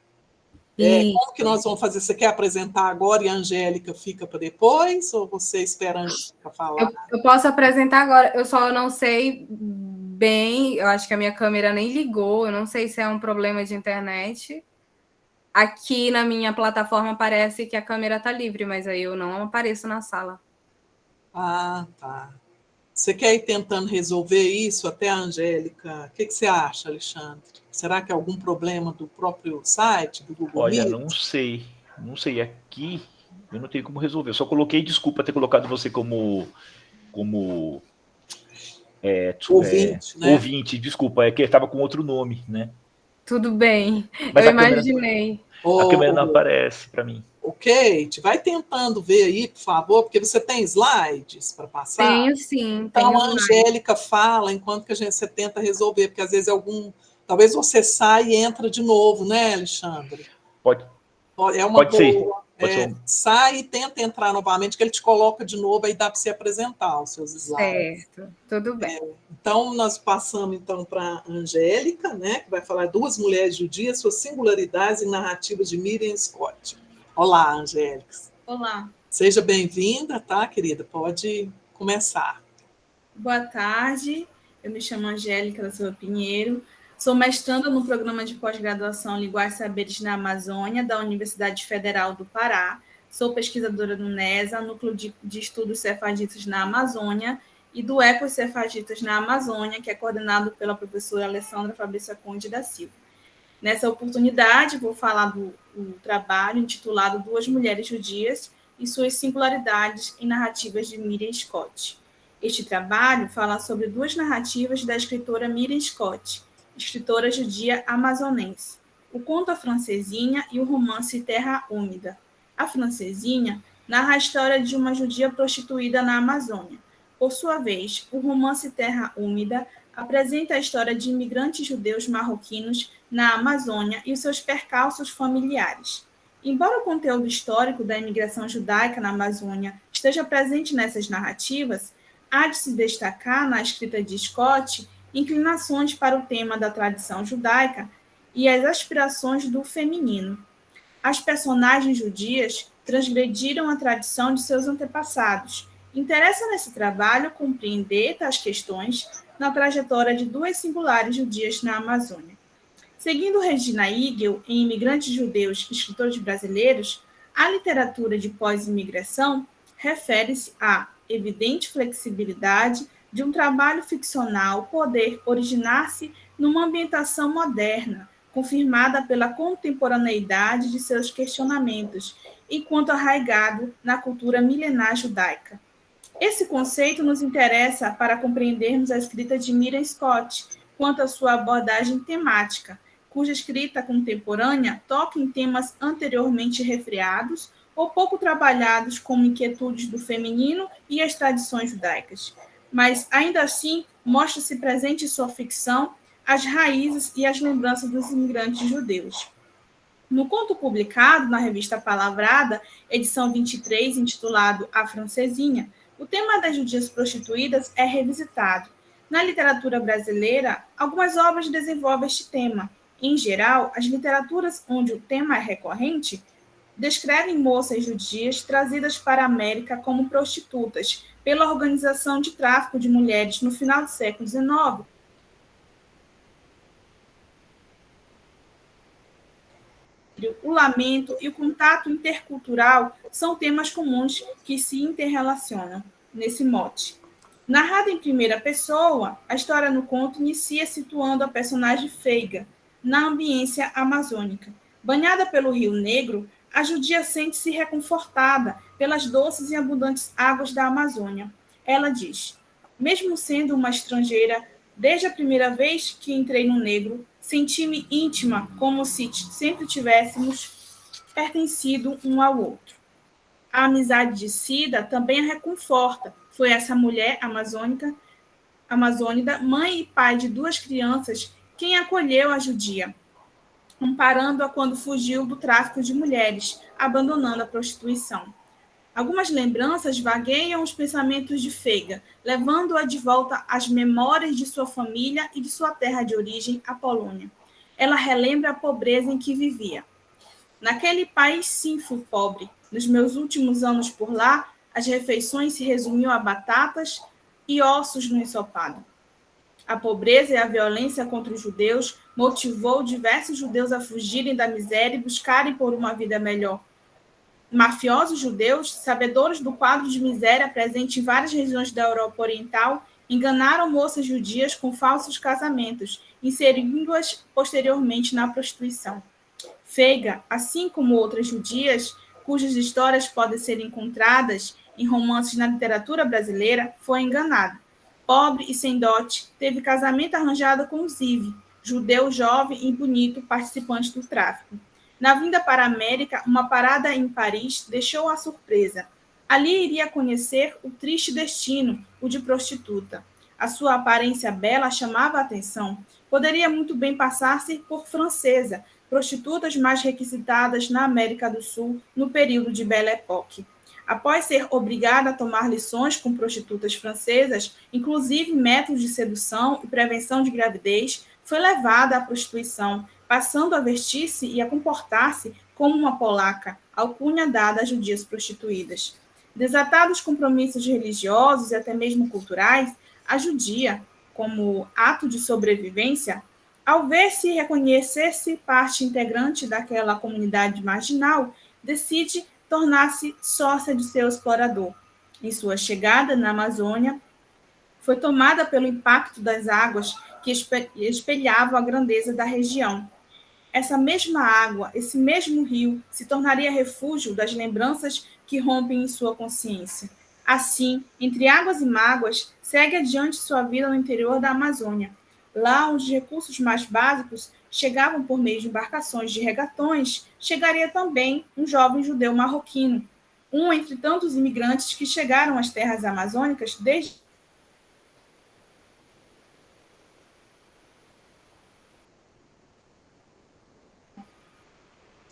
Como que nós vamos fazer? Você quer apresentar agora e a Angélica fica para depois? Ou você espera a Angélica falar? Eu posso apresentar agora, eu só não sei bem. Eu acho que a minha câmera nem ligou. Eu não sei se é um problema de internet. Aqui na minha plataforma parece que a câmera está livre, mas aí eu não apareço na sala. Ah, tá. Você quer ir tentando resolver isso até a Angélica? O que você acha, Alexandre? Será que é algum problema do próprio site, do Google Olha, Meet? não sei. Não sei. Aqui eu não tenho como resolver. Eu só coloquei desculpa ter colocado você como Ouvinte, né? ouvinte. Desculpa, é que estava com outro nome, né? Tudo bem, Mas eu a câmera, imaginei. não aparece para mim. O Kate, vai tentando ver aí, por favor, porque você tem slides para passar? Tenho sim, Então tenho a Angélica fala enquanto que você tenta resolver, porque às vezes talvez você saia e entra de novo, né, Alexandre? Pode É uma Pode ser. boa. Pode ser Sai e tenta entrar novamente, que ele te coloca de novo, aí dá para você apresentar os seus slides. certo, tudo bem. Então, nós passamos então para a Angélica, né, que vai falar Duas Mulheres Judias, Suas Singularidades e Narrativas de Miriam Scott. Olá, Angélica. Olá, Seja bem-vinda, tá, querida? Pode começar. boa tarde. Eu me chamo Angélica da Silva Pinheiro. Sou mestranda no programa de pós-graduação Linguagem e Saberes na Amazônia, da Universidade Federal do Pará. Sou pesquisadora do NESA, Núcleo de Estudos Cefagistas na Amazônia, e do Ecos Cefagistas na Amazônia, que é coordenado pela professora Alessandra Fabrícia Conde da Silva. Nessa oportunidade, vou falar do trabalho intitulado Duas Mulheres Judias e Suas Singularidades em Narrativas de Miriam Scott. Este trabalho fala sobre duas narrativas da escritora Miriam Scott, escritora judia amazonense, o conto A Francesinha e o romance Terra Úmida. A Francesinha narra a história de uma judia prostituída na Amazônia. Por sua vez, o romance Terra Úmida apresenta a história de imigrantes judeus marroquinos na Amazônia e os seus percalços familiares. Embora o conteúdo histórico da imigração judaica na Amazônia esteja presente nessas narrativas, há de se destacar na escrita de Scott inclinações para o tema da tradição judaica e as aspirações do feminino. As personagens judias transgrediram a tradição de seus antepassados. Interessa nesse trabalho compreender tais questões na trajetória de duas singulares judias na Amazônia. Seguindo Regina Igel, em Imigrantes Judeus, Escritores Brasileiros, a literatura de pós-imigração refere-se à evidente flexibilidade de um trabalho ficcional poder originar-se numa ambientação moderna, confirmada pela contemporaneidade de seus questionamentos, enquanto arraigado na cultura milenar judaica. Esse conceito nos interessa para compreendermos a escrita de Miriam Scott, quanto à sua abordagem temática, cuja escrita contemporânea toca em temas anteriormente refreados ou pouco trabalhados como inquietudes do feminino e as tradições judaicas. Mas, ainda assim, mostra-se presente em sua ficção as raízes e as lembranças dos imigrantes judeus. No conto publicado na revista Palavrada, edição 23, intitulado A Francesinha, o tema das judias prostituídas é revisitado. Na literatura brasileira, algumas obras desenvolvem este tema. Em geral, as literaturas onde o tema é recorrente descrevem moças judias trazidas para a América como prostitutas pela organização de tráfico de mulheres no final do século XIX. O lamento e o contato intercultural são temas comuns que se interrelacionam nesse mote. Narrada em primeira pessoa, a história no conto inicia situando a personagem Feiga na ambiência amazônica. Banhada pelo Rio Negro, a judia sente-se reconfortada pelas doces e abundantes águas da Amazônia. Ela diz: mesmo sendo uma estrangeira, desde a primeira vez que entrei no Negro, senti-me íntima, como se sempre tivéssemos pertencido um ao outro. A amizade de Cida também a reconforta. Foi essa mulher amazônida, mãe e pai de duas crianças, quem acolheu a judia, amparando-a quando fugiu do tráfico de mulheres, abandonando a prostituição. Algumas lembranças vagueiam os pensamentos de Feiga, levando-a de volta às memórias de sua família e de sua terra de origem, a Polônia. Ela relembra a pobreza em que vivia. Naquele país sim fui pobre. Nos meus últimos anos por lá, as refeições se resumiam a batatas e ossos no ensopado. A pobreza e a violência contra os judeus motivou diversos judeus a fugirem da miséria e buscarem por uma vida melhor. Mafiosos judeus, sabedores do quadro de miséria presente em várias regiões da Europa Oriental, enganaram moças judias com falsos casamentos, inserindo-as posteriormente na prostituição. Feiga, assim como outras judias, cujas histórias podem ser encontradas em romances na literatura brasileira, foi enganada. Pobre e sem dote, teve casamento arranjado com Ziv, judeu jovem e bonito participante do tráfico. Na vinda para a América, uma parada em Paris deixou-a surpresa. Ali iria conhecer o triste destino, o de prostituta. A sua aparência bela chamava a atenção. Poderia muito bem passar-se por francesa, prostitutas mais requisitadas na América do Sul no período de Belle Époque. Após ser obrigada a tomar lições com prostitutas francesas, inclusive métodos de sedução e prevenção de gravidez, foi levada à prostituição, passando a vestir-se e a comportar-se como uma polaca, alcunha dada às judias prostituídas. Desatados compromissos religiosos e até mesmo culturais, a judia, como ato de sobrevivência, ao ver-se e reconhecer-se parte integrante daquela comunidade marginal, decide tornar-se sócia de seu explorador. Em sua chegada na Amazônia, foi tomada pelo impacto das águas que espelhavam a grandeza da região. Essa mesma água, esse mesmo rio, se tornaria refúgio das lembranças que rompem em sua consciência. Assim, entre águas e mágoas, segue adiante sua vida no interior da Amazônia. Lá onde os recursos mais básicos chegavam por meio de embarcações de regatões, chegaria também um jovem judeu marroquino, um entre tantos imigrantes que chegaram às terras amazônicas desde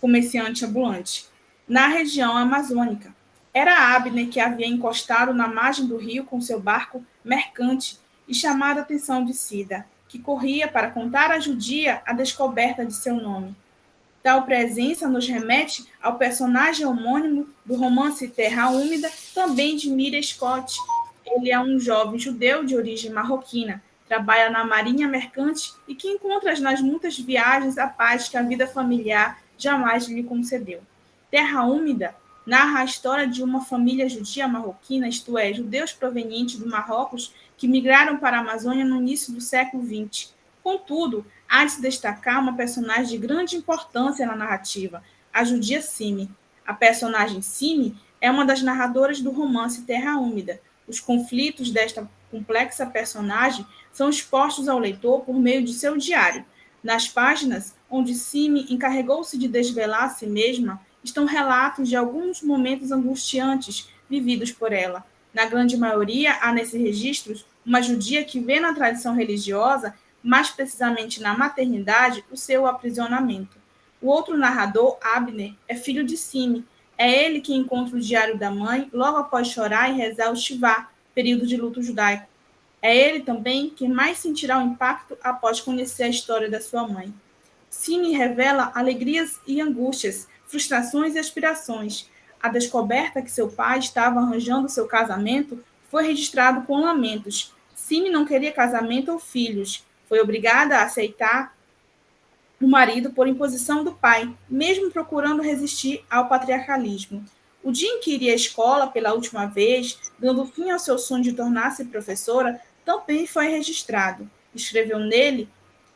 comerciante ambulante, na região amazônica. Era Abner que havia encostado na margem do rio com seu barco mercante e chamado a atenção de Cida, que corria para contar à judia a descoberta de seu nome. Tal presença nos remete ao personagem homônimo do romance Terra Úmida, também de Mira Scott. Ele é um jovem judeu de origem marroquina, trabalha na marinha mercante e que encontra nas muitas viagens a paz que a vida familiar jamais lhe concedeu. Terra Úmida narra a história de uma família judia marroquina, isto é, judeus provenientes do Marrocos que migraram para a Amazônia no início do século XX. Contudo, há de se destacar uma personagem de grande importância na narrativa, a judia Simi. A personagem Simi é uma das narradoras do romance Terra Úmida. Os conflitos desta complexa personagem são expostos ao leitor por meio de seu diário. Nas páginas onde Simi encarregou-se de desvelar a si mesma, estão relatos de alguns momentos angustiantes vividos por ela. Na grande maioria, há nesses registros uma judia que vê na tradição religiosa, mais precisamente na maternidade, o seu aprisionamento. O outro narrador, Abner, é filho de Simi. É ele que encontra o diário da mãe logo após chorar e rezar o Shivá, período de luto judaico. É ele também quem mais sentirá o impacto após conhecer a história da sua mãe. Simi revela alegrias e angústias, frustrações e aspirações. A descoberta que seu pai estava arranjando seu casamento foi registrado com lamentos. Simi não queria casamento ou filhos. Foi obrigada a aceitar o marido por imposição do pai, mesmo procurando resistir ao patriarcalismo. O dia em que iria à escola pela última vez, dando fim ao seu sonho de tornar-se professora, também foi registrado. Escreveu nele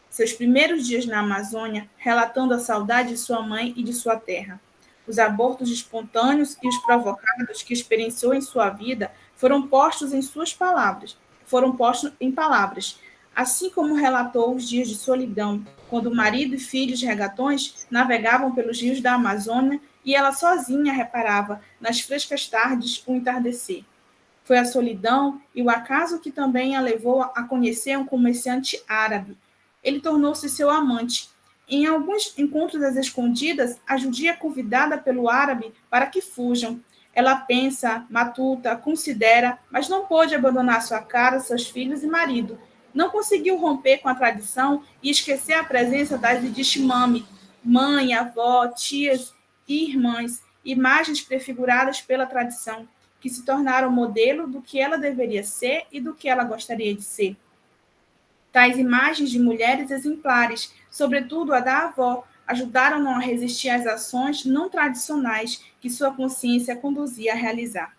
seus primeiros dias na Amazônia, relatando a saudade de sua mãe e de sua terra. Os abortos espontâneos e os provocados que experienciou em sua vida foram postos em palavras, assim como relatou os dias de solidão, quando o marido e filhos regatões navegavam pelos rios da Amazônia e ela sozinha reparava, nas frescas tardes, o entardecer. Foi a solidão e o acaso que também a levou a conhecer um comerciante árabe. Ele tornou-se seu amante. Em alguns encontros às escondidas, a judia é convidada pelo árabe para que fujam. Ela pensa, matuta, considera, mas não pôde abandonar sua casa, seus filhos e marido. Não conseguiu romper com a tradição e esquecer a presença das Idishmami, mãe, avó, tias e irmãs, imagens prefiguradas pela tradição, que se tornaram modelo do que ela deveria ser e do que ela gostaria de ser. Tais imagens de mulheres exemplares, sobretudo a da avó, ajudaram-no a resistir às ações não tradicionais que sua consciência conduzia a realizar.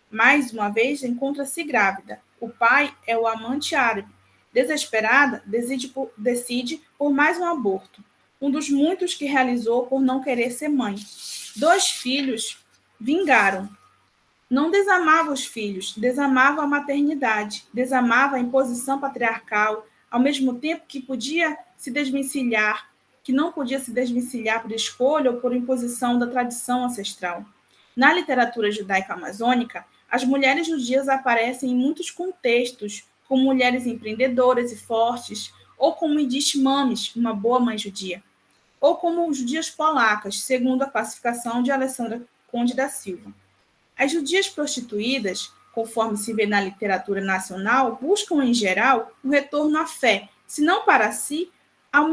Mais uma vez, encontra-se grávida. O pai é o amante árabe. Desesperada, decide por mais um aborto, um dos muitos que realizou por não querer ser mãe. 2 filhos vingaram. Não desamava os filhos, desamava a maternidade, desamava a imposição patriarcal, ao mesmo tempo que não podia se desvencilhar por escolha ou por imposição da tradição ancestral. Na literatura judaica amazônica, as mulheres judias aparecem em muitos contextos, como mulheres empreendedoras e fortes, ou como Edith Mames, uma boa mãe judia, ou como judias polacas, segundo a classificação de Alessandra Conde da Silva. As judias prostituídas, conforme se vê na literatura nacional, buscam, em geral, o retorno à fé, se não para si, ao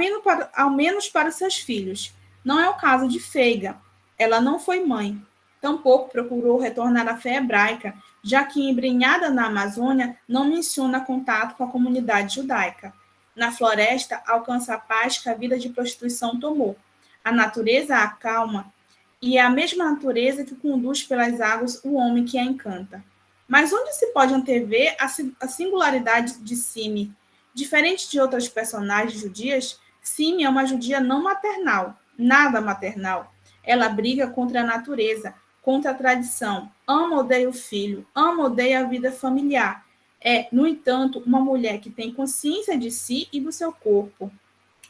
menos para seus filhos. Não é o caso de Feiga. Ela não foi mãe. Tampouco procurou retornar à fé hebraica, já que, embrenhada na Amazônia, não menciona contato com a comunidade judaica. Na floresta, alcança a paz que a vida de prostituição tomou. A natureza a acalma, e é a mesma natureza que conduz pelas águas o homem que a encanta. Mas onde se pode antever a singularidade de Sime? Diferente de outras personagens judias, Sime é uma judia não maternal, nada maternal. Ela briga contra a natureza, contra a tradição, ama odeia o filho, ama odeia a vida familiar. É, no entanto, uma mulher que tem consciência de si e do seu corpo.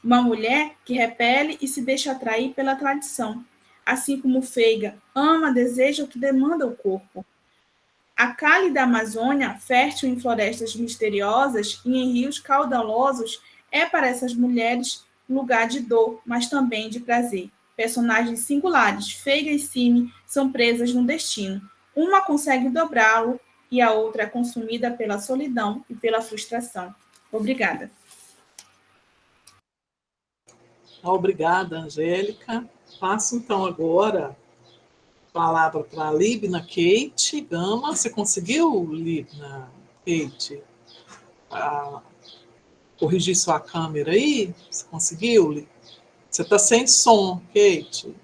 Uma mulher que repele e se deixa atrair pela tradição. Assim como Feiga, ama, deseja o que demanda o corpo. A cálida Amazônia, fértil em florestas misteriosas e em rios caudalosos, é para essas mulheres lugar de dor, mas também de prazer. Personagens singulares, Feiga e Sime, são presas no destino. Uma consegue dobrá-lo e a outra é consumida pela solidão e pela frustração. Obrigada. Obrigada, Angélica. Passo, então, agora a palavra para a Libna Kate Gama. Você conseguiu, Libna Kate, corrigir sua câmera aí? Você conseguiu? Você está sem som, Kate.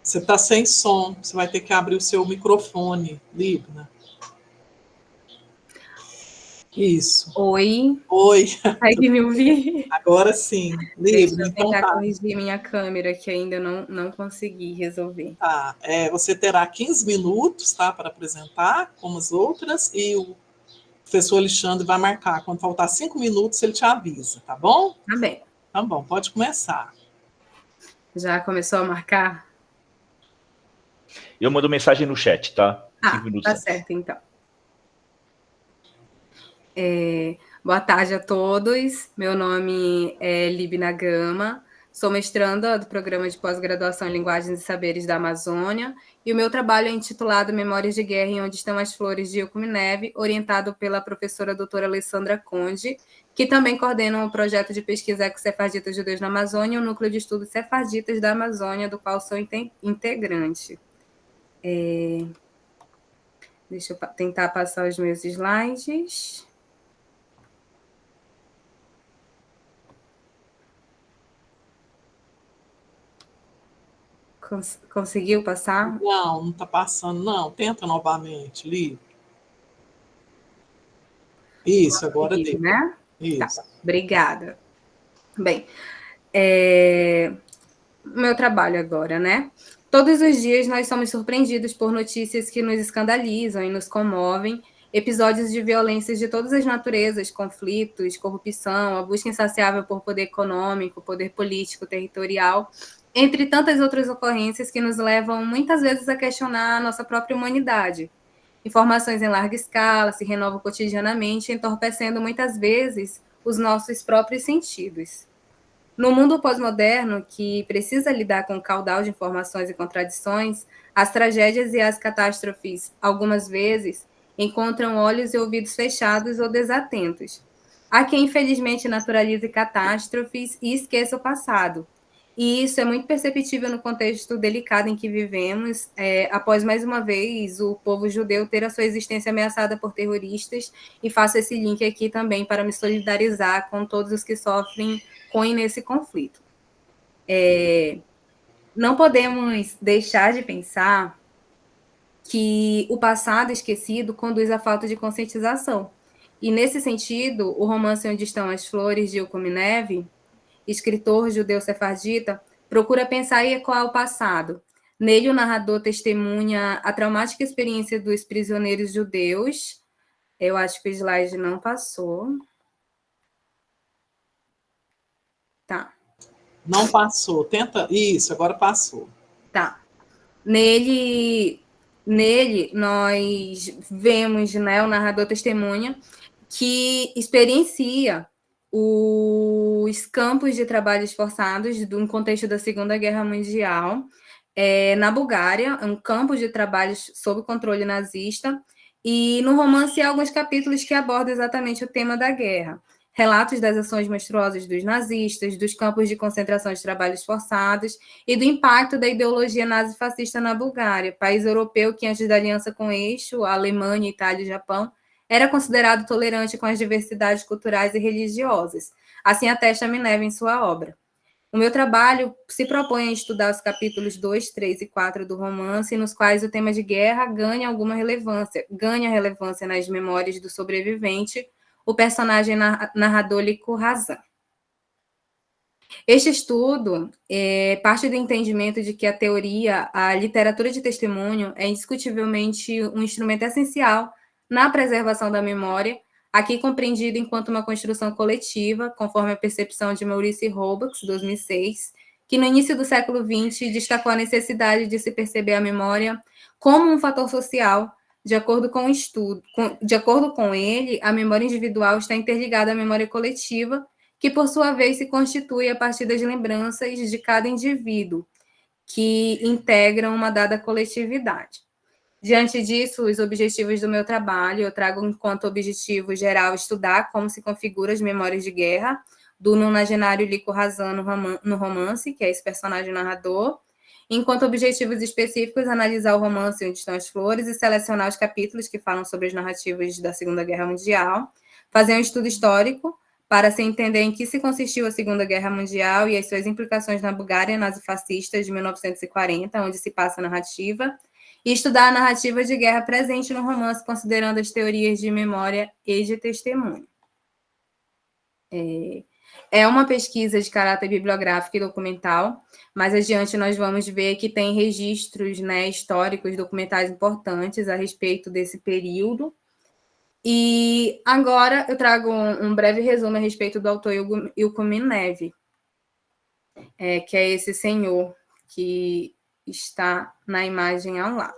Você está sem som. Você vai ter que abrir o seu microfone, Libna. Isso. Oi. Oi. Consegue me ouvir? Agora sim. Deixa Libna, eu tentar então tá. corrigir minha câmera, que ainda não consegui resolver. Tá. Você terá 15 minutos, tá, para apresentar, como as outras, e o professor Alexandre vai marcar. Quando faltar 5 minutos, ele te avisa, tá bom? Tá bem. Tá bom, pode começar. Já começou a marcar? Eu mando mensagem no chat, tá? 5 minutos tá antes. certo, então. Boa tarde a todos. Meu nome é Libna Gama. Sou mestranda do Programa de Pós-Graduação em Linguagens e Saberes da Amazônia, e o meu trabalho é intitulado Memórias de Guerra em Onde Estão as Flores, de Ilcumi Neve, orientado pela professora doutora Alessandra Conde, que também coordena o projeto de pesquisa Eco-Sefarditas Judeus na Amazônia e o Núcleo de Estudos Sefarditas da Amazônia, do qual sou integrante. Deixa eu tentar passar os meus slides. Conseguiu passar? Não está passando, não. Tenta novamente, Li. Isso, agora deu. Né? Isso. Tá, obrigada. Bem, meu trabalho agora, né? Todos os dias nós somos surpreendidos por notícias que nos escandalizam e nos comovem, episódios de violências de todas as naturezas, conflitos, corrupção, a busca insaciável por poder econômico, poder político, territorial, entre tantas outras ocorrências que nos levam muitas vezes a questionar a nossa própria humanidade. Informações em larga escala se renovam cotidianamente, entorpecendo muitas vezes os nossos próprios sentidos. No mundo pós-moderno, que precisa lidar com o caudal de informações e contradições, as tragédias e as catástrofes, algumas vezes, encontram olhos e ouvidos fechados ou desatentos. Há quem, infelizmente, naturalize catástrofes e esqueça o passado. E isso é muito perceptível no contexto delicado em que vivemos, após, mais uma vez, o povo judeu ter a sua existência ameaçada por terroristas, e faço esse link aqui também para me solidarizar com todos os que sofrem nesse conflito. Não podemos deixar de pensar que o passado esquecido conduz à falta de conscientização. E, nesse sentido, o romance Onde Estão as Flores, de Ilkumi Nevi, escritor judeu sefardita, procura pensar e ecoar o passado. Nele, o narrador testemunha a traumática experiência dos prisioneiros judeus. Eu acho que o slide não passou. Tá. Não passou. Tenta. Isso, agora passou. Tá. Nele nós vemos, né, o narrador testemunha que experiencia os campos de trabalhos forçados no contexto da Segunda Guerra Mundial, na Bulgária, um campo de trabalhos sob controle nazista, e no romance há alguns capítulos que abordam exatamente o tema da guerra. Relatos das ações monstruosas dos nazistas, dos campos de concentração de trabalhos forçados e do impacto da ideologia nazifascista na Bulgária, país europeu que, antes da aliança com o eixo, a Alemanha, Itália e Japão, era considerado tolerante com as diversidades culturais e religiosas. Assim atesta Minerva em sua obra. O meu trabalho se propõe a estudar os capítulos 2, 3 e 4 do romance, nos quais o tema de guerra ganha relevância nas memórias do sobrevivente, o personagem narrador Liku Razan. Este estudo parte do entendimento de que a literatura de testemunho é indiscutivelmente um instrumento essencial na preservação da memória, aqui compreendido enquanto uma construção coletiva, conforme a percepção de Maurice Roebuck, 2006, que no início do século XX destacou a necessidade de se perceber a memória como um fator social. De acordo com ele, a memória individual está interligada à memória coletiva, que, por sua vez, se constitui a partir das lembranças de cada indivíduo, que integram uma dada coletividade. Diante disso, os objetivos do meu trabalho, eu trago enquanto objetivo geral estudar como se configuram as memórias de guerra do nonagenário Liku Razan no romance, que é esse personagem narrador. Enquanto objetivos específicos, analisar o romance Onde Estão as Flores e selecionar os capítulos que falam sobre as narrativas da Segunda Guerra Mundial. Fazer um estudo histórico para se entender em que se consistiu a Segunda Guerra Mundial e as suas implicações na Bulgária nazifascista de 1940, onde se passa a narrativa. E estudar a narrativa de guerra presente no romance, considerando as teorias de memória e de testemunho. É uma pesquisa de caráter bibliográfico e documental, mas adiante nós vamos ver que tem registros, né, históricos, documentais importantes a respeito desse período. E agora eu trago um breve resumo a respeito do autor Ilkumi Nevi, que é esse senhor que está na imagem ao lado.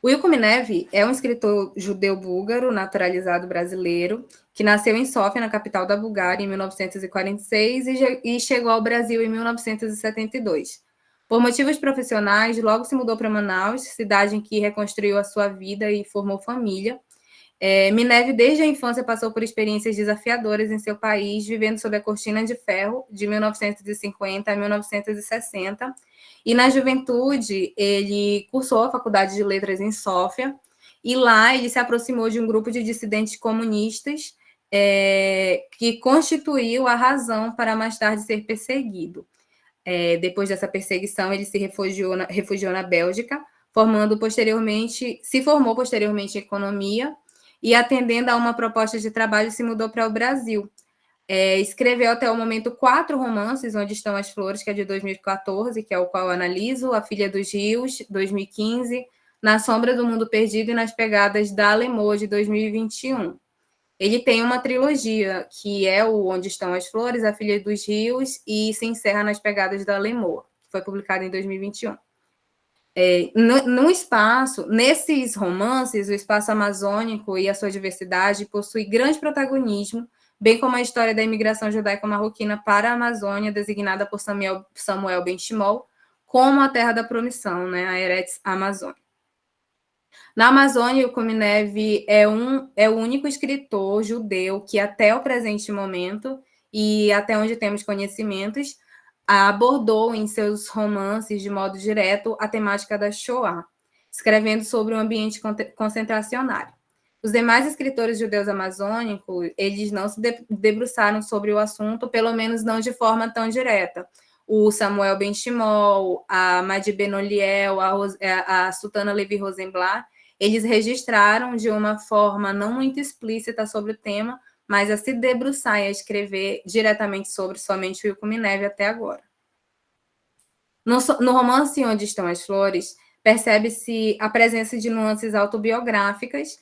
O Ilkumi Nevi é um escritor judeu-búlgaro, naturalizado brasileiro, que nasceu em Sófia, na capital da Bulgária, em 1946 e chegou ao Brasil em 1972. Por motivos profissionais, logo se mudou para Manaus, cidade em que reconstruiu a sua vida e formou família. Minev, desde a infância, passou por experiências desafiadoras em seu país, vivendo sob a cortina de ferro, de 1950 a 1960. E na juventude, ele cursou a Faculdade de Letras em Sófia, e lá ele se aproximou de um grupo de dissidentes comunistas que constituiu a razão para mais tarde ser perseguido. Depois dessa perseguição, ele se refugiou na Bélgica, se formou posteriormente em economia, e atendendo a uma proposta de trabalho, se mudou para o Brasil. Escreveu até o momento 4 romances, Onde Estão as Flores, que é de 2014, que é o qual eu analiso, A Filha dos Rios, 2015, Na Sombra do Mundo Perdido e Nas Pegadas da Alemoa, de 2021. Ele tem uma trilogia, que é o Onde Estão as Flores, A Filha dos Rios, e se encerra Nas Pegadas da Alemoa, que foi publicado em 2021. Nesses romances, o espaço amazônico e a sua diversidade possui grande protagonismo, bem como a história da imigração judaico-marroquina para a Amazônia, designada por Samuel Ben-Shimol como a Terra da Promissão, né, a Eretz Amazônia. Na Amazônia, Ilkumi Nevi é o único escritor judeu que, até o presente momento, e até onde temos conhecimentos, abordou em seus romances, de modo direto, a temática da Shoah, escrevendo sobre um ambiente concentracionário. Os demais escritores judeus amazônicos, eles não se debruçaram sobre o assunto, pelo menos não de forma tão direta. O Samuel Ben-Shimol, a Madi Ben-Oliel, a Sultana Levi Rosenblatt, eles registraram de uma forma não muito explícita sobre o tema, mas a se debruçar e a escrever diretamente sobre somente o Wilco-Mineve até agora. No romance Onde Estão as Flores, percebe-se a presença de nuances autobiográficas,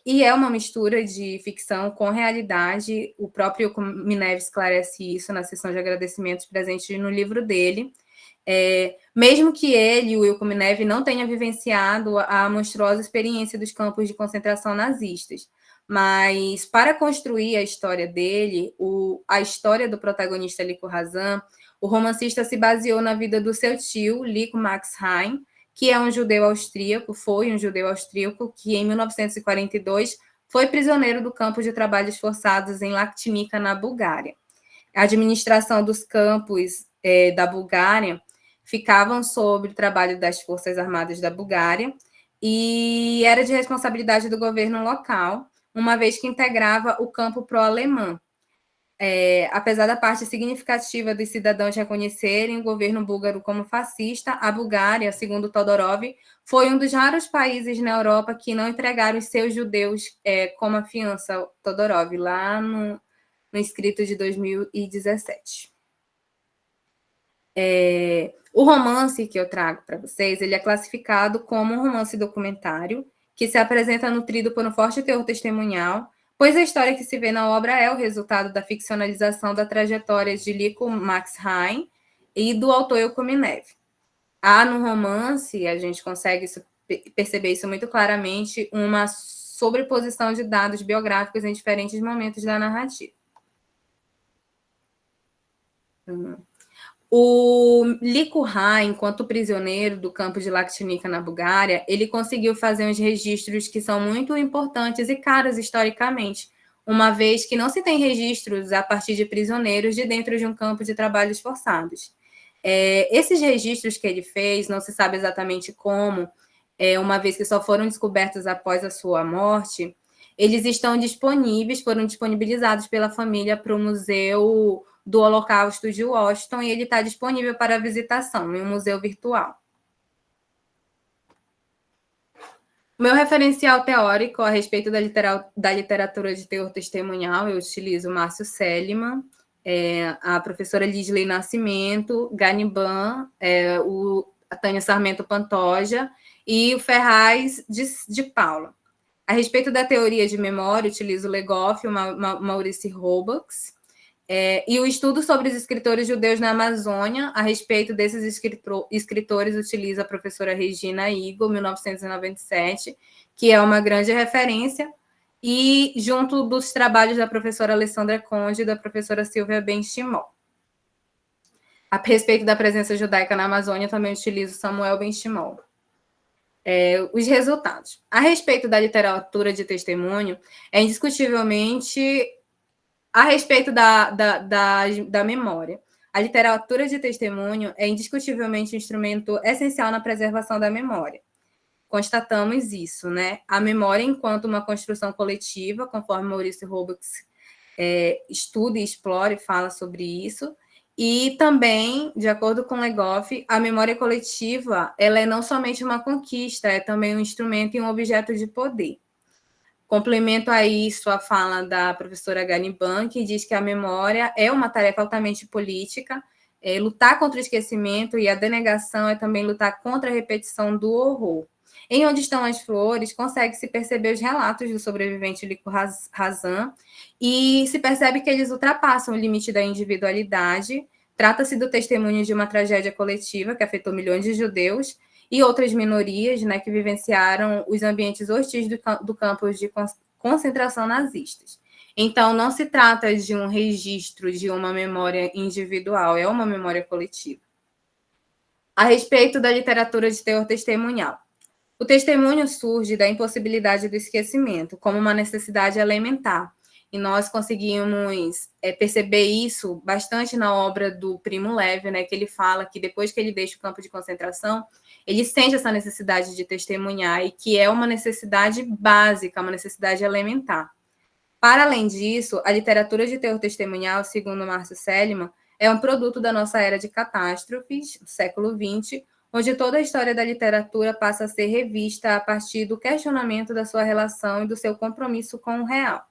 e é uma mistura de ficção com realidade. O próprio Wilco-Mineve esclarece isso na sessão de agradecimentos presente no livro dele. Mesmo que ele, o Wilco-Mineve, não tenha vivenciado a monstruosa experiência dos campos de concentração nazistas, mas para construir a história dele, a história do protagonista Lico Hazan, o romancista se baseou na vida do seu tio, Lico Max Heim, que é um judeu austríaco, que em 1942 foi prisioneiro do campo de trabalhos forçados em Lactinica, na Bulgária. A administração dos campos da Bulgária ficavam sob o trabalho das Forças Armadas da Bulgária e era de responsabilidade do governo local, uma vez que integrava o campo pró-alemão. Apesar da parte significativa dos cidadãos reconhecerem o governo búlgaro como fascista, a Bulgária, segundo Todorov, foi um dos raros países na Europa que não entregaram os seus judeus como a fiança. Todorov, lá no escrito de 2017. O romance que eu trago para vocês, ele é classificado como um romance documentário, que se apresenta nutrido por um forte teor testemunhal, pois a história que se vê na obra é o resultado da ficcionalização da trajetória de Lico Max Heim e do autor Wilco-Mineve. No romance, a gente consegue perceber isso muito claramente, uma sobreposição de dados biográficos em diferentes momentos da narrativa. O Lico Heim, enquanto prisioneiro do campo de Lactinica, na Bulgária, ele conseguiu fazer uns registros que são muito importantes e caros historicamente, uma vez que não se tem registros a partir de prisioneiros de dentro de um campo de trabalhos forçados. Esses registros que ele fez, não se sabe exatamente como, uma vez que só foram descobertos após a sua morte, eles estão disponíveis, foram disponibilizados pela família para o Museu do Holocausto de Washington, e ele está disponível para visitação em um museu virtual. O meu referencial teórico a respeito da literatura de teor testemunhal, eu utilizo Márcio Seligman, a professora Lisley Nascimento, Ganiban, a Tânia Sarmento Pantoja e o Ferraz de Paula. A respeito da teoria de memória, utilizo Legoff, Maurice Roebuck, e o estudo sobre os escritores judeus na Amazônia, a respeito desses escritores, utiliza a professora Regina Igor, 1997, que é uma grande referência, e junto dos trabalhos da professora Alessandra Conde e da professora Silvia Ben-Shimol. A respeito da presença judaica na Amazônia, também utilizo Samuel Ben-Shimol. Os resultados. A respeito da literatura de testemunho, é indiscutivelmente a respeito da memória. A literatura de testemunho é indiscutivelmente um instrumento essencial na preservação da memória. Constatamos isso, né? A memória enquanto uma construção coletiva, conforme Maurício Roebuck estuda e explora e fala sobre isso. E também, de acordo com Legoff, a memória coletiva ela é não somente uma conquista, é também um instrumento e um objeto de poder. Complemento a isso a fala da professora Ganiban, que diz que a memória é uma tarefa altamente política, lutar contra o esquecimento e a denegação é também lutar contra a repetição do horror. Em Onde Estão as Flores, consegue-se perceber os relatos do sobrevivente Lico Hazan e se percebe que eles ultrapassam o limite da individualidade. Trata-se do testemunho de uma tragédia coletiva que afetou milhões de judeus e outras minorias, né, que vivenciaram os ambientes hostis do campo de concentração nazistas. Então, não se trata de um registro de uma memória individual, é uma memória coletiva. A respeito da literatura de teor testemunhal. O testemunho surge da impossibilidade do esquecimento, como uma necessidade elementar, E nós conseguimos perceber isso bastante na obra do Primo Levi, né, que ele fala que depois que ele deixa o campo de concentração, ele sente essa necessidade de testemunhar, e que é uma necessidade básica, uma necessidade elementar. Para além disso, a literatura de terror testemunhal, segundo Márcio Seligman, é um produto da nossa era de catástrofes, do século XX, onde toda a história da literatura passa a ser revista a partir do questionamento da sua relação e do seu compromisso com o real.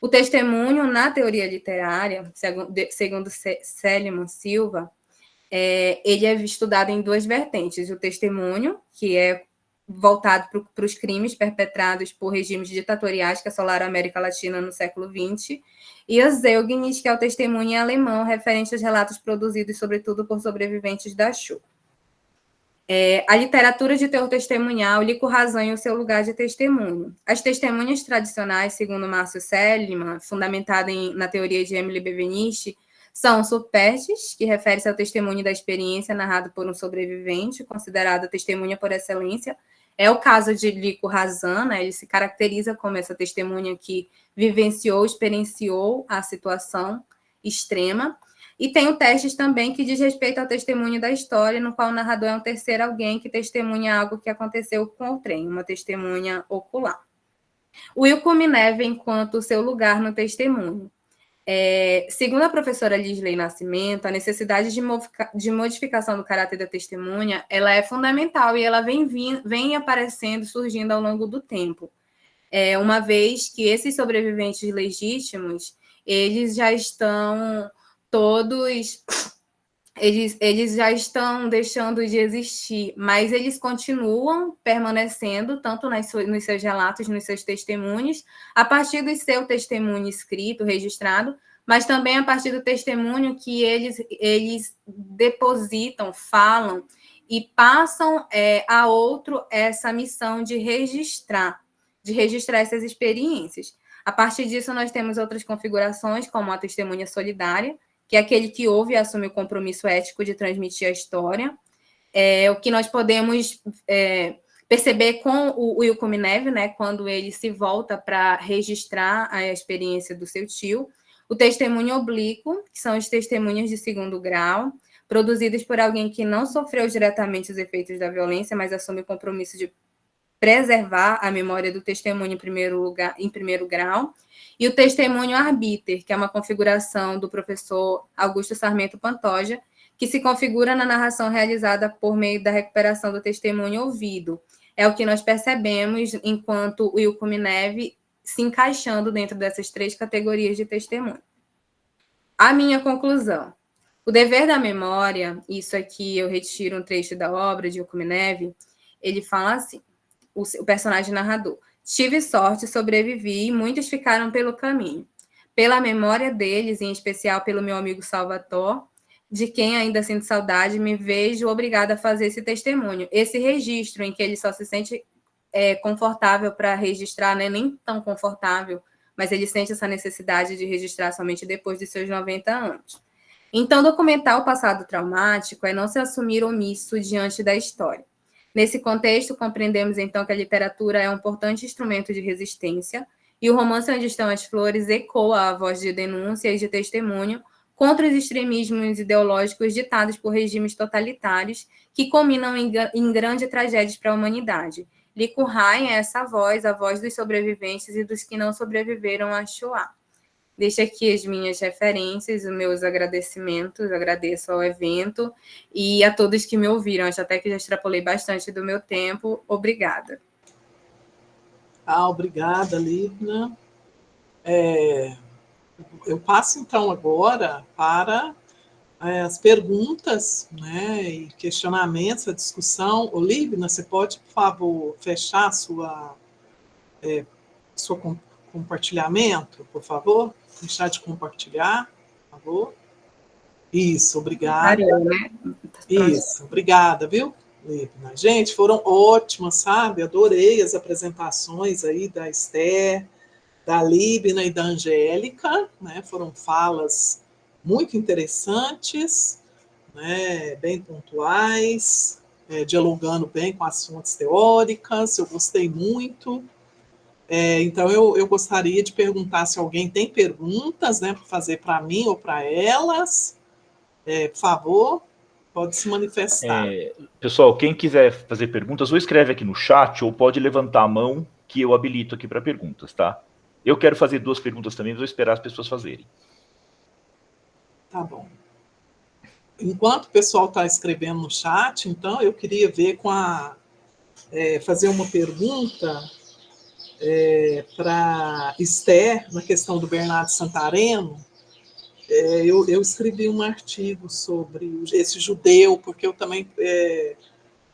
O testemunho, na teoria literária, segundo Seligman Silva, ele é estudado em duas vertentes. O testemunho, que é voltado para os crimes perpetrados por regimes ditatoriais que assolaram a América Latina no século XX, e o Zeugnis, que é o testemunho alemão, referente aos relatos produzidos, sobretudo, por sobreviventes da Shoah. A literatura de terror testemunhal lhe razão o seu lugar de testemunho. As testemunhas tradicionais, segundo Márcio Seligman, fundamentada na teoria de Emily Benveniste, são supertes, que refere-se ao testemunho da experiência narrado por um sobrevivente, considerado testemunha por excelência. É o caso de Lico Razan, né? Ele se caracteriza como essa testemunha que vivenciou, experienciou a situação extrema. E tem o Testes também, que diz respeito ao testemunho da história, no qual o narrador é um terceiro alguém que testemunha algo que aconteceu com o trem, uma testemunha ocular. O Ilkuminev, enquanto seu lugar no testemunho. Segundo a professora Lisley Nascimento, a necessidade de modificação do caráter da testemunha, ela é fundamental e ela vem aparecendo, surgindo ao longo do tempo. Uma vez que esses sobreviventes legítimos, eles já estão todos, eles já estão deixando de existir, mas eles continuam permanecendo, tanto nos seus relatos, nos seus testemunhos, a partir do seu testemunho escrito, registrado, mas também a partir do testemunho que eles depositam, falam e passam a outro essa missão de registrar essas experiências. A partir disso, nós temos outras configurações, como a testemunha solidária, que é aquele que ouve e assume o compromisso ético de transmitir a história. O que nós podemos perceber com o Ilkuminev, né, quando ele se volta para registrar a experiência do seu tio. O testemunho oblíquo, que são os testemunhos de segundo grau, produzidos por alguém que não sofreu diretamente os efeitos da violência, mas assume o compromisso de preservar a memória do testemunho em primeiro grau. E o testemunho arbiter, que é uma configuração do professor Augusto Sarmento Pantoja, que se configura na narração realizada por meio da recuperação do testemunho ouvido. É o que nós percebemos enquanto o Ilkuminev se encaixando dentro dessas três categorias de testemunho. A minha conclusão. O dever da memória, isso aqui eu retiro um trecho da obra de Ilkuminev, ele fala assim, o personagem narrador: tive sorte, sobrevivi e muitos ficaram pelo caminho. Pela memória deles, em especial pelo meu amigo Salvatore, de quem ainda sinto saudade, me vejo obrigada a fazer esse testemunho. Esse registro em que ele só se sente confortável para registrar, né? Nem tão confortável, mas ele sente essa necessidade de registrar somente depois de seus 90 anos. Então, documentar o passado traumático é não se assumir omisso diante da história. Nesse contexto, compreendemos então que a literatura é um importante instrumento de resistência e o romance Onde Estão as Flores ecoa a voz de denúncia e de testemunho contra os extremismos ideológicos ditados por regimes totalitários que culminam em grandes tragédias para a humanidade. Lico Hain é essa voz, a voz dos sobreviventes e dos que não sobreviveram à Shoah. Deixo aqui as minhas referências, os meus agradecimentos, agradeço ao evento e a todos que me ouviram. Acho até que já extrapolei bastante do meu tempo. Obrigada. Obrigada, Lívia. Eu passo, então, agora para as perguntas, né, e questionamentos, a discussão. Lívia, você pode, por favor, fechar seu compartilhamento, por favor? Deixar de compartilhar, por favor. Isso, obrigada. Isso, obrigada, viu, Lívia? Gente, foram ótimas, sabe? Adorei as apresentações aí da Esther, da Líbina e da Angélica, né? Foram falas muito interessantes, né? Bem pontuais, dialogando bem com as fontes teóricas. Eu gostei muito. Então, eu gostaria de perguntar se alguém tem perguntas, né, para fazer para mim ou para elas. Por favor, pode se manifestar. Pessoal, quem quiser fazer perguntas, ou escreve aqui no chat, ou pode levantar a mão, que eu habilito aqui para perguntas, tá? Eu quero fazer 2 perguntas também, vou esperar as pessoas fazerem. Tá bom. Enquanto o pessoal está escrevendo no chat, então, eu queria ver fazer uma pergunta para Esther, na questão do Bernardo Santareno. Eu escrevi um artigo sobre esse judeu, porque eu também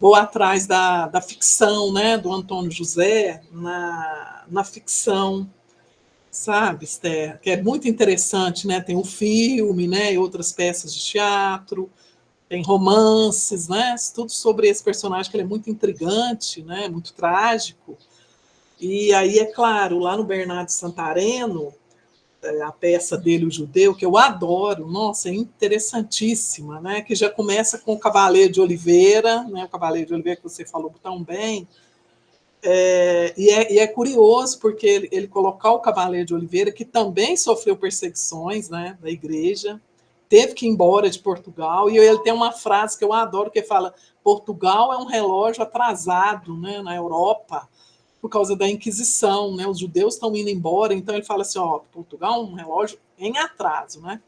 vou atrás da ficção, né, do Antônio José, na ficção, sabe, Esther? Que é muito interessante, né? Tem o filme, né, e outras peças de teatro, tem romances, né? Tudo sobre esse personagem, que ele é muito intrigante, né, muito trágico. E aí, é claro, lá no Bernardo Santareno, a peça dele, O Judeu, que eu adoro, nossa, é interessantíssima, né? Que já começa com o Cavaleiro de Oliveira, né? O Cavaleiro de Oliveira que você falou tão bem. E é curioso, porque ele colocar o Cavaleiro de Oliveira, que também sofreu perseguições, né, da igreja, teve que ir embora de Portugal, e ele tem uma frase que eu adoro, que fala: Portugal é um relógio atrasado, né, na Europa, por causa da Inquisição, né? Os judeus estão indo embora, então ele fala assim, Portugal é um relógio em atraso, né?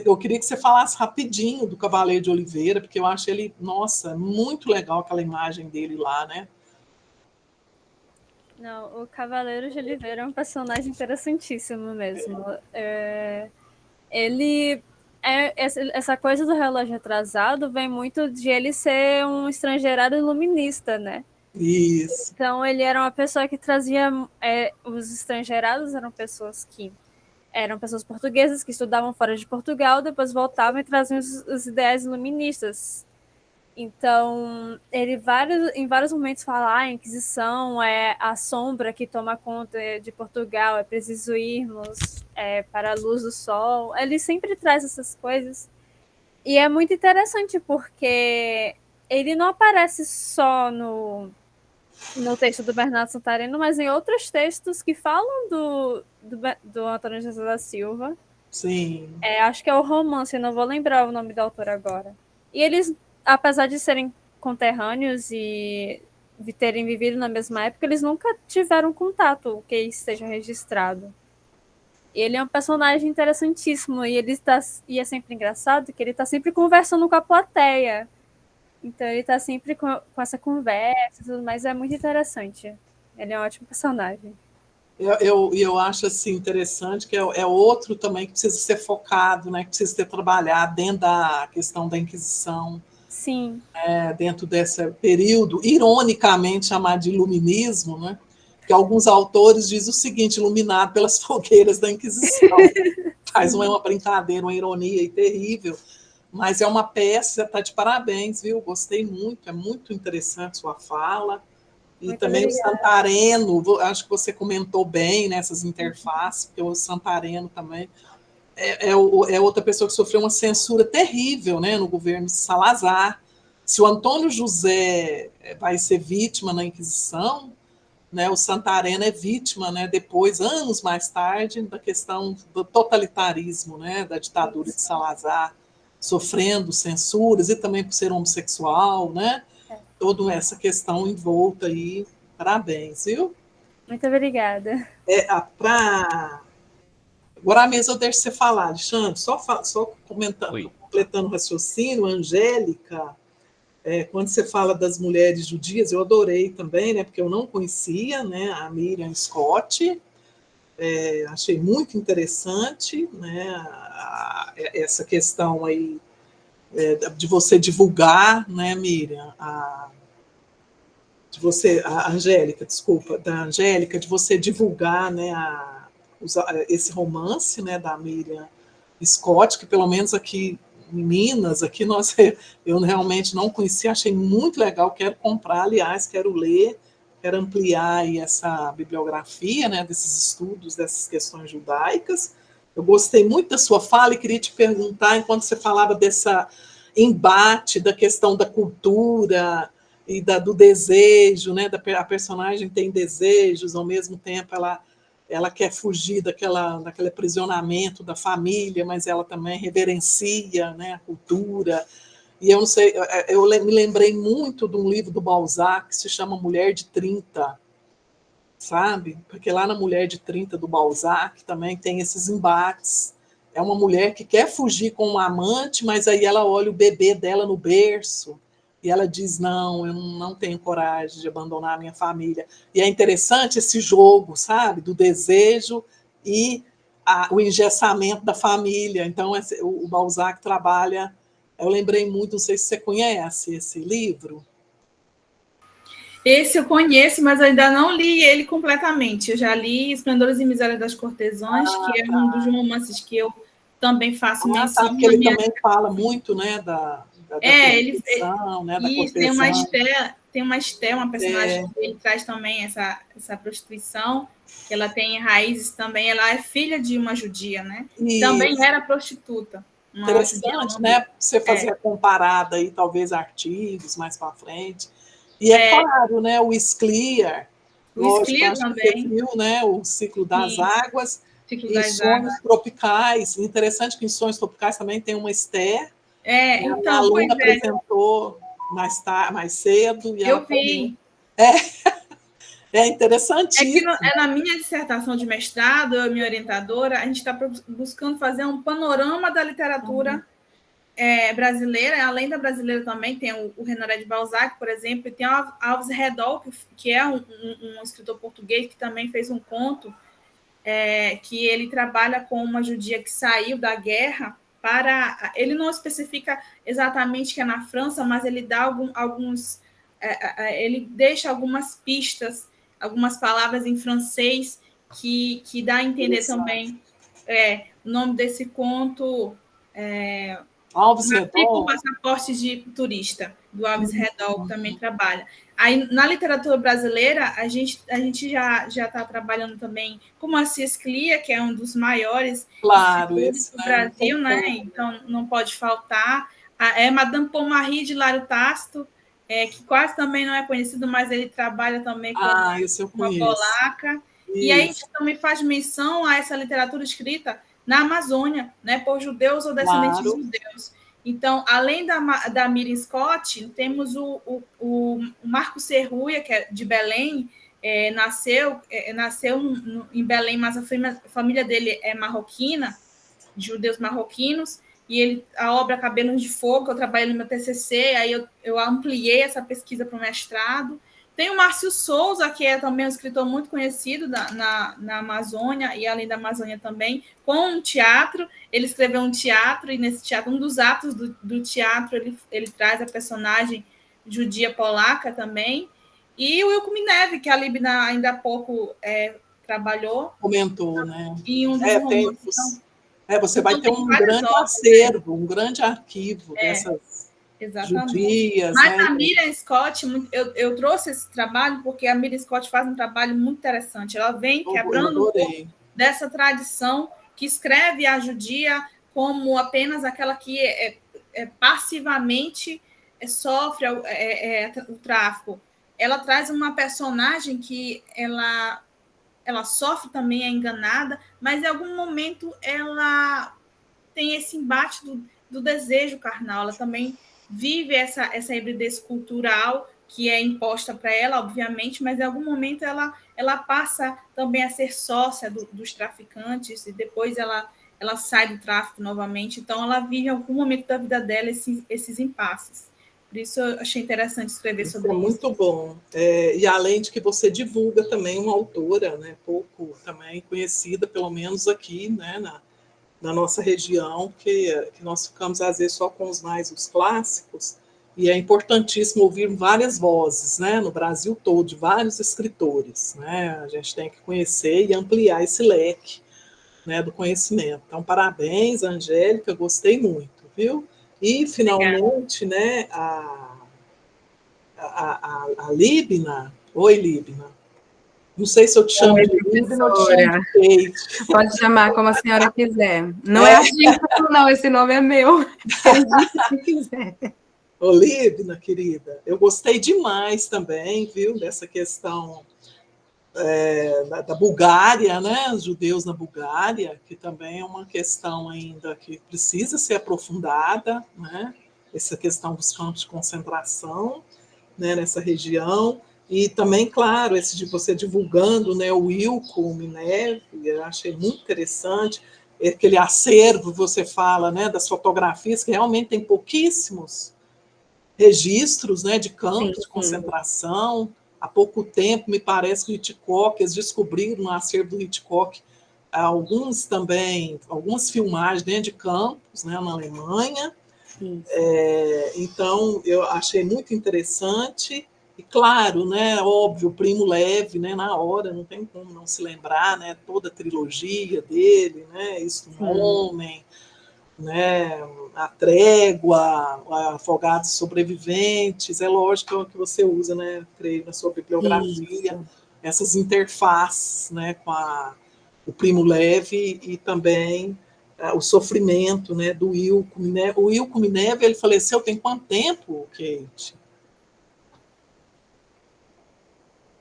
Eu queria que você falasse rapidinho do Cavaleiro de Oliveira, porque eu acho ele, nossa, muito legal aquela imagem dele lá, né? Não, o Cavaleiro de Oliveira é um personagem interessantíssimo mesmo. Essa coisa do relógio atrasado vem muito de ele ser um estrangeirado iluminista, né? Isso. Então, ele era uma pessoa que trazia... os estrangeirados eram pessoas portuguesas que estudavam fora de Portugal, depois voltavam e traziam os ideais iluministas. Então, ele em vários momentos fala: a Inquisição é a sombra que toma conta de Portugal, é preciso irmos para a luz do sol. Ele sempre traz essas coisas. E é muito interessante, porque ele não aparece só no texto do Bernardo Santareno, mas em outros textos que falam do Antônio José da Silva. Sim. Acho que é o romance, eu não vou lembrar o nome do autor agora. E eles, apesar de serem conterrâneos e de terem vivido na mesma época, eles nunca tiveram contato que esteja registrado. E ele é um personagem interessantíssimo, e e é sempre engraçado que ele está sempre conversando com a plateia. Então ele está sempre com essa conversa e tudo mais, é muito interessante. Ele é um ótimo personagem. Eu acho assim, interessante que é outro também que precisa ser focado, né, que precisa ser trabalhado dentro da questão da Inquisição. Sim. Dentro desse período, ironicamente chamado de iluminismo, né, que alguns autores dizem o seguinte: iluminado pelas fogueiras da Inquisição. Faz uma brincadeira, uma ironia aí terrível. Mas é uma peça, está de parabéns, viu? Gostei muito, é muito interessante sua fala. E muito também obrigada. O Santareno, acho que você comentou bem nessas interfaces, porque o Santareno também é outra pessoa que sofreu uma censura terrível, né, no governo de Salazar. Se o Antônio José vai ser vítima na Inquisição, né, o Santareno é vítima, né, depois, anos mais tarde, da questão do totalitarismo, né, da ditadura de Salazar, sofrendo censuras, e também por ser homossexual, né? Toda essa questão envolta aí. Parabéns, viu? Muito obrigada. Agora mesmo eu deixo você falar, Alexandre, só comentando, completando o raciocínio, Angélica, quando você fala das mulheres judias, eu adorei também, né? Porque eu não conhecia, né, a Miriam Scott. Achei muito interessante, né, essa questão aí de você divulgar, né, Miriam, a Angélica, desculpa, da Angélica, de você divulgar, né, esse romance, né, da Miriam Scott, que pelo menos aqui em Minas, aqui eu realmente não conhecia, achei muito legal, quero comprar, aliás, quero ler, quero ampliar aí essa bibliografia, né, desses estudos, dessas questões judaicas. Eu gostei muito da sua fala e queria te perguntar, enquanto você falava desse embate da questão da cultura e do desejo, né? A personagem tem desejos, ao mesmo tempo ela quer fugir daquele aprisionamento da família, mas ela também reverencia, né, a cultura. E eu não sei, eu me lembrei muito de um livro do Balzac que se chama Mulher de 30, sabe? Porque lá na Mulher de 30 do Balzac também tem esses embates. É uma mulher que quer fugir com um amante, mas aí ela olha o bebê dela no berço e ela diz, não, eu não tenho coragem de abandonar a minha família. E é interessante esse jogo, sabe? Do desejo e o engessamento da família. Então, o Balzac trabalha... Eu lembrei muito, não sei se você conhece esse livro. Esse eu conheço, mas eu ainda não li ele completamente. Eu já li Esplendores e Miséria das Cortesãs, que é um dos romances que eu também faço menção. Porque ele também fala muito, né, da prostituição, né, da cortesã. Tem uma Esté, uma personagem que ele traz também essa prostituição, que ela tem raízes também, ela é filha de uma judia, né? Isso. Também era prostituta. Interessante, né? Você fazer a comparada aí, talvez artigos mais para frente. E claro, né? O Scliar. O Scliar também. Você viu, né? O Ciclo das Águas. E Sonhos Tropicais. Interessante que em Sonhos Tropicais também tem uma Esté. Então, a aluna apresentou mais cedo. E eu vi. É interessantíssimo. Na minha dissertação de mestrado, eu e minha orientadora, a gente está buscando fazer um panorama da literatura brasileira. Além da brasileira também, tem o Renan de Balzac, por exemplo, e tem o Alves Redol, que é um escritor português que também fez um conto, que ele trabalha com uma judia que saiu da guerra para... Ele não especifica exatamente que é na França, mas ele dá ele deixa algumas pistas, algumas palavras em francês que dá a entender também o nome desse conto, Alves Redol. Passaporte de turista, do Alves Redol, que também trabalha. Aí, na literatura brasileira, a gente já está trabalhando também com Moacir Scliar, que é um dos maiores escritores do Brasil, né? Então, não pode faltar. Madame Pomari, de Lário Tácito, que quase também não é conhecido, mas ele trabalha também com uma polaca. Isso. E aí a gente também faz menção a essa literatura escrita na Amazônia, né, por judeus ou descendentes de judeus. Então, além da Miriam Scott, temos o Marco Serruia, que é de Belém, nasceu em Belém, mas a família dele é marroquina, de judeus marroquinos, e a obra Cabelos de Fogo, eu trabalhei no meu TCC, aí eu ampliei essa pesquisa para o mestrado. Tem o Márcio Souza, que é também um escritor muito conhecido na Amazônia, e além da Amazônia também, com um teatro. Ele escreveu um teatro, e nesse teatro, um dos atos do teatro, ele traz a personagem judia polaca também. E o Wilco Mineve, que a Libna ainda há pouco trabalhou. Comentou, né? E um dos romances. Você vai ter um grande acervo, um grande arquivo dessas judias. Mas a Miriam Scott, eu trouxe esse trabalho porque a Miriam Scott faz um trabalho muito interessante. Ela vem quebrando um pouco dessa tradição que escreve a judia como apenas aquela que passivamente sofre o tráfico. Ela traz uma personagem que ela sofre também, é enganada, mas em algum momento ela tem esse embate do desejo carnal, ela também vive essa hibridez cultural que é imposta para ela, obviamente, mas em algum momento ela passa também a ser sócia dos traficantes e depois ela sai do tráfico novamente, então ela vive em algum momento da vida dela esses impasses. Por isso eu achei interessante escrever sobre isso. Muito bom. E além de que você divulga também uma autora, né, pouco também conhecida, pelo menos aqui, né, na nossa região, que nós ficamos, às vezes, só com os clássicos, e é importantíssimo ouvir várias vozes, né, no Brasil todo, de vários escritores. Né, a gente tem que conhecer e ampliar esse leque, né, do conhecimento. Então, parabéns, Angélica, gostei muito, viu? E, finalmente, né, a Libna. Oi, Libna. Não sei se eu te chamo de Libna ou te chamo de Kate. Pode chamar como a senhora quiser. Não é artístico, não, esse nome é meu. Acredite se quiser. Olívia, querida, eu gostei demais também, viu, dessa questão da Bulgária, né, os judeus na Bulgária, que também é uma questão ainda que precisa ser aprofundada, né, essa questão dos campos de concentração, né, nessa região, e também, claro, esse de você divulgando, né, o Ilko Minev, eu achei muito interessante, aquele acervo, você fala, né, das fotografias, que realmente tem pouquíssimos registros, né, de campos de concentração. Há pouco tempo, me parece que o Hitchcock, eles descobriram no acervo do Hitchcock algumas filmagens dentro de campos, né, na Alemanha. Então, eu achei muito interessante. E, claro, né, óbvio, o Primo Levi, né, na hora, não tem como não se lembrar, né, toda a trilogia dele, né, Isso do Homem, né, A Trégua, Afogados Sobreviventes, é lógico que você usa, né, creio, na sua bibliografia, essas interfaces, né, com o Primo Levi e também o sofrimento, né, do Ilko Minev. O Ilko Minev, ele faleceu tem quanto tempo, Kate?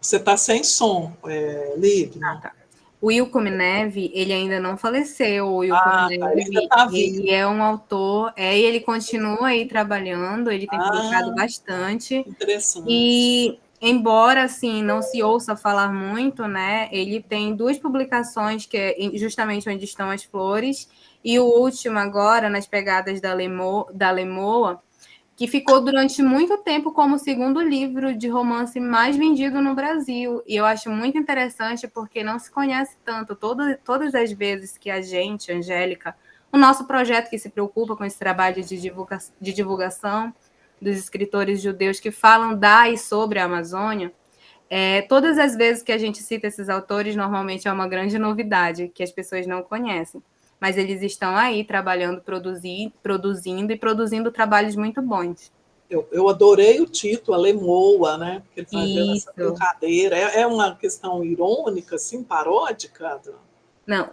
Você está sem som, Liv, né? Tá. O Ilko Minev, ele ainda não faleceu. O Ilko Minev, ele é um autor, e ele continua aí trabalhando, ele tem publicado bastante. Interessante. E, embora, assim, não se ouça falar muito, né, ele tem 2 publicações, que é justamente Onde Estão as Flores, e o último agora, Nas Pegadas da Lemoa, que ficou durante muito tempo como o segundo livro de romance mais vendido no Brasil. E eu acho muito interessante porque não se conhece tanto. Todas as vezes que a gente, Angélica, o nosso projeto que se preocupa com esse trabalho de divulgação dos escritores judeus que falam da e sobre a Amazônia, todas as vezes que a gente cita esses autores, normalmente é uma grande novidade que as pessoas não conhecem. Mas eles estão aí trabalhando, produzindo trabalhos muito bons. Eu adorei o título, a Lemoa, né? Porque ele fazendo essa brincadeira. É uma questão irônica, assim, paródica? Não,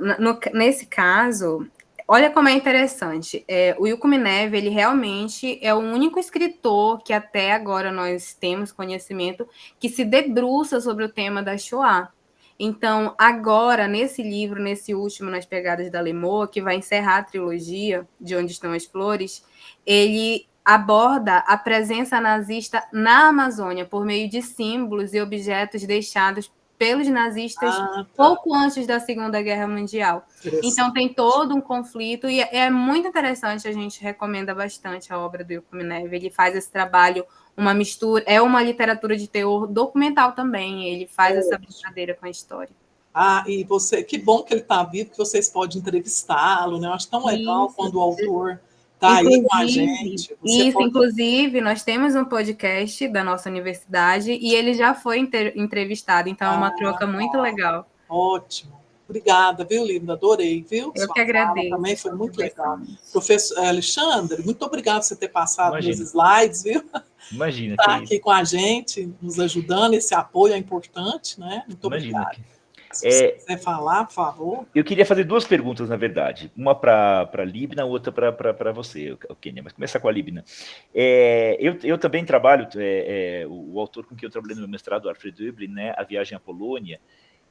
nesse caso, olha como é interessante. O Ilko Minev, ele realmente é o único escritor que até agora nós temos conhecimento que se debruça sobre o tema da Shoah. Então, agora, nesse livro, nesse último, Nas Pegadas da Lemoa, que vai encerrar a trilogia de Onde Estão as Flores, ele aborda a presença nazista na Amazônia por meio de símbolos e objetos deixados pelos nazistas pouco antes da Segunda Guerra Mundial. Então, tem todo um conflito, e é muito interessante, a gente recomenda bastante a obra do Ilko Minev. Ele faz esse trabalho, uma mistura, é uma literatura de teor documental também, ele faz essa brincadeira com a história. E você, que bom que ele está vivo, que vocês podem entrevistá-lo, né? Eu acho tão legal quando o autor está aí com a gente. Inclusive, nós temos um podcast da nossa universidade e ele já foi entrevistado, então é uma troca muito legal. Ótimo. Obrigada, viu, Linda? Adorei, viu? Eu que agradeço. Também foi muito legal. Professor Alexandre, muito obrigado por você ter passado meus slides, viu? Imagina. Está aqui com a gente, nos ajudando, esse apoio é importante, né? Muito obrigada. Se você quiser falar, por favor. Eu queria fazer 2 perguntas, na verdade. Uma para a Libna, outra para você, Kênia. Mas começar com a Libna. Eu também trabalho, o autor com quem eu trabalhei no meu mestrado, Alfred Döblin, né, A Viagem à Polônia,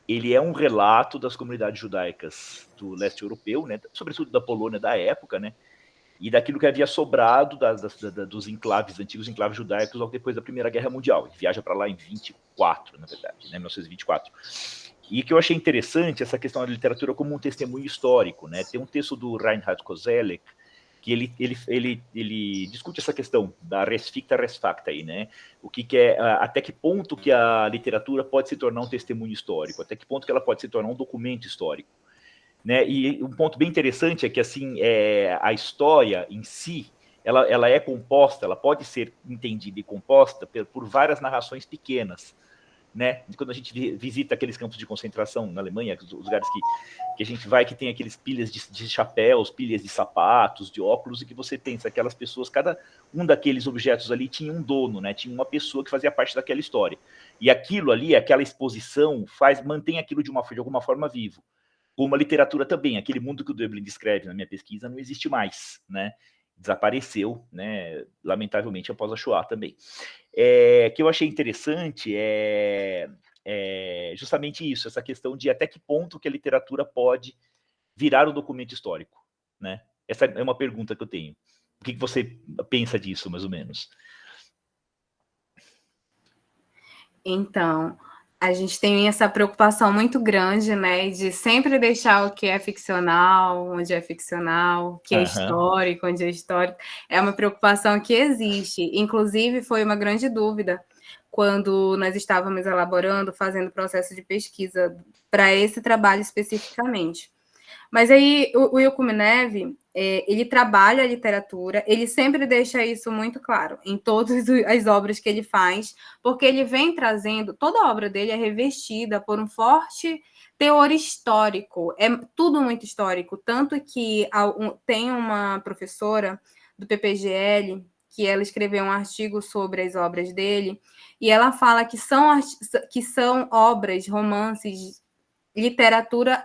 ele é um relato das comunidades judaicas do leste europeu, né, sobretudo da Polônia da época, né, e daquilo que havia sobrado dos enclaves, antigos enclaves judaicos, logo depois da Primeira Guerra Mundial. Ele viaja para lá em 24, na verdade, né, 1924. E que eu achei interessante essa questão da literatura como um testemunho histórico, né? Tem um texto do Reinhard Koselleck que ele discute essa questão da res ficta, res facta aí, né? O que é, até que ponto que a literatura pode se tornar um testemunho histórico, até que ponto que ela pode se tornar um documento histórico, né? E um ponto bem interessante é que assim a história em si ela é composta, ela pode ser entendida e composta por várias narrações pequenas. Né? Quando a gente visita aqueles campos de concentração na Alemanha, os lugares que a gente vai, que tem aqueles pilhas de chapéus, pilhas de sapatos, de óculos, e que você pensa, aquelas pessoas, cada um daqueles objetos ali tinha um dono, né? Tinha uma pessoa que fazia parte daquela história. E aquilo ali, aquela exposição, mantém aquilo de alguma forma vivo. Como a literatura também, aquele mundo que o Döblin descreve na minha pesquisa não existe mais, né? desapareceu, né, lamentavelmente após a Shoah também. Que eu achei interessante justamente isso, essa questão de até que ponto que a literatura pode virar um documento histórico, né? Essa é uma pergunta que eu tenho. O que você pensa disso, mais ou menos? Então, a gente tem essa preocupação muito grande, né, de sempre deixar o que é ficcional, onde é ficcional, o que é histórico, onde é histórico. É uma preocupação que existe. Inclusive, foi uma grande dúvida quando nós estávamos elaborando, fazendo o processo de pesquisa para esse trabalho especificamente. Mas aí o Ilko Minev, ele trabalha a literatura, ele sempre deixa isso muito claro em todas as obras que ele faz, porque ele vem trazendo, toda a obra dele é revestida por um forte teor histórico, é tudo muito histórico, tanto que tem uma professora do PPGL, que ela escreveu um artigo sobre as obras dele, e ela fala que são obras, romances, literatura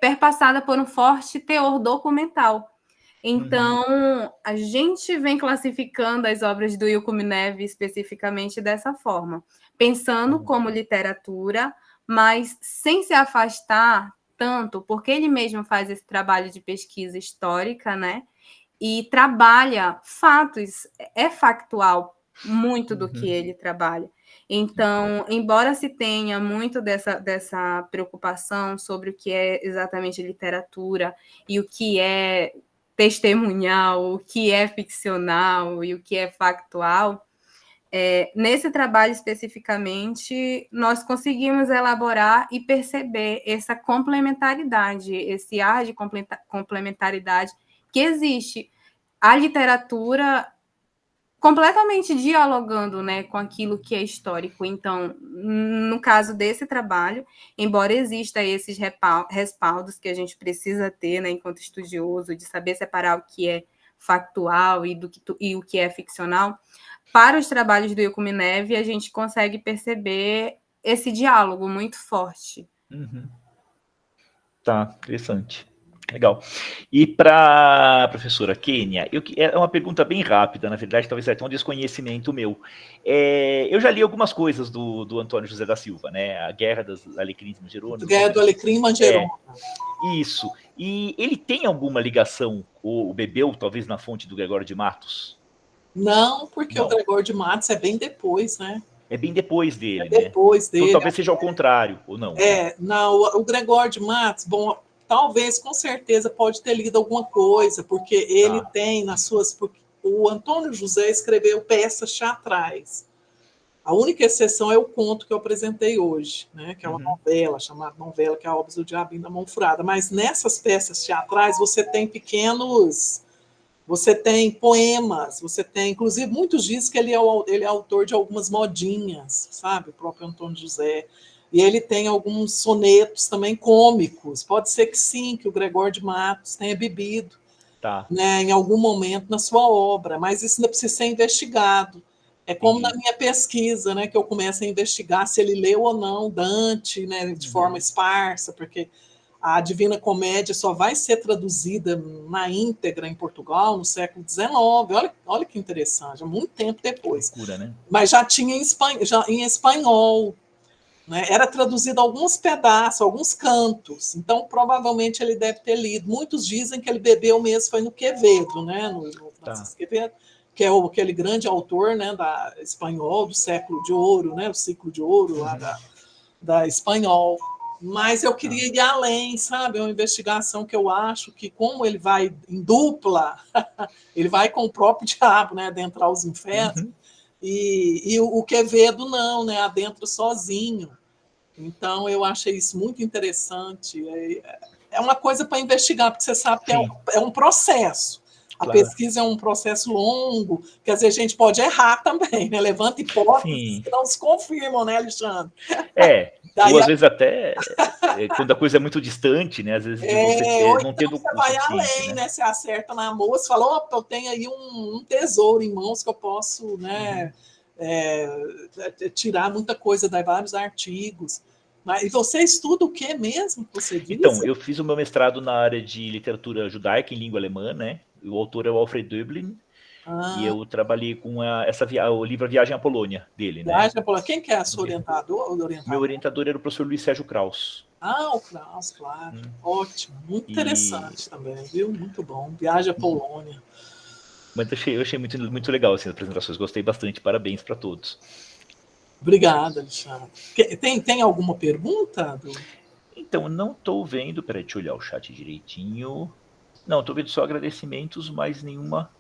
perpassada por um forte teor documental. Então, a gente vem classificando as obras do Ilko Minev especificamente dessa forma, pensando como literatura, mas sem se afastar tanto, porque ele mesmo faz esse trabalho de pesquisa histórica, né? E trabalha fatos, é factual muito do que ele trabalha. Então, embora se tenha muito dessa preocupação sobre o que é exatamente literatura e o que é testemunhal, o que é ficcional e o que é factual, nesse trabalho especificamente, nós conseguimos elaborar e perceber essa complementaridade, esse ar de complementaridade que existe. A literatura completamente dialogando, né, com aquilo que é histórico. Então, no caso desse trabalho, embora exista esses respaldos que a gente precisa ter, né, enquanto estudioso, de saber separar o que é factual e o que é ficcional, para os trabalhos do Ilko Minev, a gente consegue perceber esse diálogo muito forte. Tá, interessante. Legal. E para a professora Kênia, é uma pergunta bem rápida, na verdade, talvez seja um desconhecimento meu. Eu já li algumas coisas do Antônio José da Silva, né? A Guerra das Alecrins Mangerona. Guerra do Alecrim Mangerona. Isso. E ele tem alguma ligação, ou bebeu, talvez, na fonte do Gregório de Matos? Não, porque o Gregório de Matos é bem depois, né? É bem depois dele, né? Depois dele. Então talvez seja ao contrário, ou não? Não, o Gregório de Matos, bom, talvez, com certeza, pode ter lido alguma coisa, porque ele tem nas suas... O Antônio José escreveu peças teatrais. A única exceção é o conto que eu apresentei hoje, né, que é uma novela, chamada novela, que é a Obras do Diabinho da Mão Furada. Mas nessas peças teatrais você tem pequenos... Você tem poemas, você tem... Inclusive, muitos dizem que ele é autor de algumas modinhas, sabe? O próprio Antônio José. E ele tem alguns sonetos também cômicos. Pode ser que sim, que o Gregório de Matos tenha bebido né, em algum momento na sua obra, mas isso ainda precisa ser investigado. É como na minha pesquisa, né, que eu começo a investigar se ele leu ou não Dante, né, de forma esparsa, porque a Divina Comédia só vai ser traduzida na íntegra em Portugal no século XIX. Olha que interessante, muito tempo depois. Loucura, né? Mas já tinha em espanhol. Né? Era traduzido alguns pedaços, alguns cantos. Então, provavelmente, ele deve ter lido. Muitos dizem que ele bebeu mesmo, foi no Quevedo, né? no Francisco Quevedo, que é aquele grande autor, né, da espanhol, do século de ouro, né, o ciclo de ouro lá da espanhol. Mas eu queria ir além, sabe? É uma investigação que eu acho que, como ele vai em dupla, ele vai com o próprio diabo, né, adentrar os infernos, e o Quevedo não, né, adentra sozinho. Então, eu achei isso muito interessante. É uma coisa para investigar, porque você sabe que é um processo. A pesquisa é um processo longo, que às vezes a gente pode errar também, né? Levanta hipóteses que não se confirmam, né, Alexandre? Ou às vezes até, quando a coisa é muito distante, né? Às vezes você não tem você vai além, né? Você acerta na moça, fala, opa, eu tenho aí um tesouro em mãos que eu posso, né, tirar muita coisa de vários artigos. E você estuda o que mesmo, que você diz? Então, eu fiz o meu mestrado na área de literatura judaica em língua alemã, né? O autor é o Alfred Döblin, e Ah, eu trabalhei com o livro A Viagem à Polônia, dele, né? viagem para quem que é a sua orientador? Meu Orientador? orientador era o professor Luiz Sérgio Krauss. Ah, o Klaus, claro. Hum. Ótimo, muito E- interessante também, viu? Muito bom. Viagem à Polônia. Mas eu achei muito, muito legal assim, as apresentações, gostei bastante, parabéns para todos. Obrigada, Alexandre. Tem alguma pergunta? Então, não estou vendo, peraí, deixa eu olhar o chat direitinho. Não, estou vendo só agradecimentos, mas nenhuma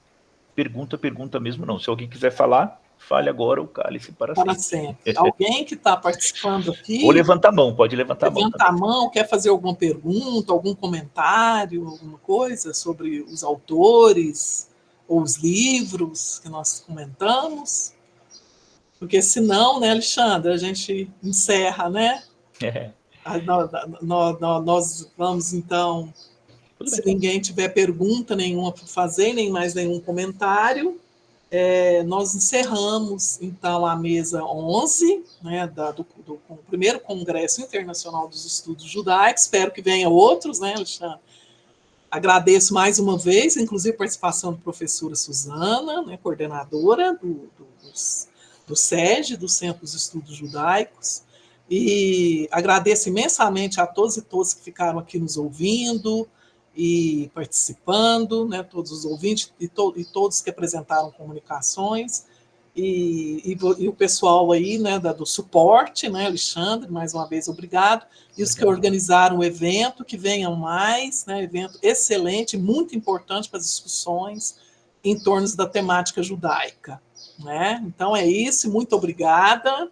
pergunta mesmo não. Se alguém quiser falar, fale agora ou cale-se para Para sempre. sempre. Alguém que está participando aqui, Ou levanta a mão, pode levantar a mão levanta a mão, quer fazer alguma pergunta, algum comentário, alguma coisa sobre os autores ou os livros que nós comentamos? Porque senão, né, Alexandre, a gente encerra, né? também. Nós vamos, então, Tudo se bem. ninguém tiver pergunta nenhuma para fazer, nem mais nenhum comentário, nós encerramos, então, a mesa 11, né, do primeiro Congresso Internacional dos Estudos Judaicos. Espero que venham outros, né, Alexandre? Agradeço mais uma vez, inclusive a participação da professora Suzana, né, coordenadora do SEG, do Centro dos Estudos Judaicos, e agradeço imensamente a todos e todas que ficaram aqui nos ouvindo e participando, né, todos os ouvintes e todos que apresentaram comunicações, e o pessoal aí, né, do suporte, né, Alexandre, mais uma vez, obrigado, e os que organizaram o evento, que venham mais, né, evento excelente, muito importante para as discussões em torno da temática judaica, né? Então é isso, muito obrigada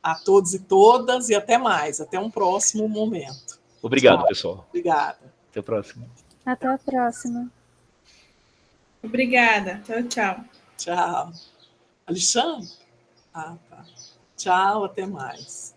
a todos e todas, e até mais, até um próximo momento. Obrigado, Tchau. pessoal. Obrigada. Até a próxima. Até a próxima. Obrigada. Tchau, tchau. Tchau. Alexandre? Ah, tá. Tchau, até mais.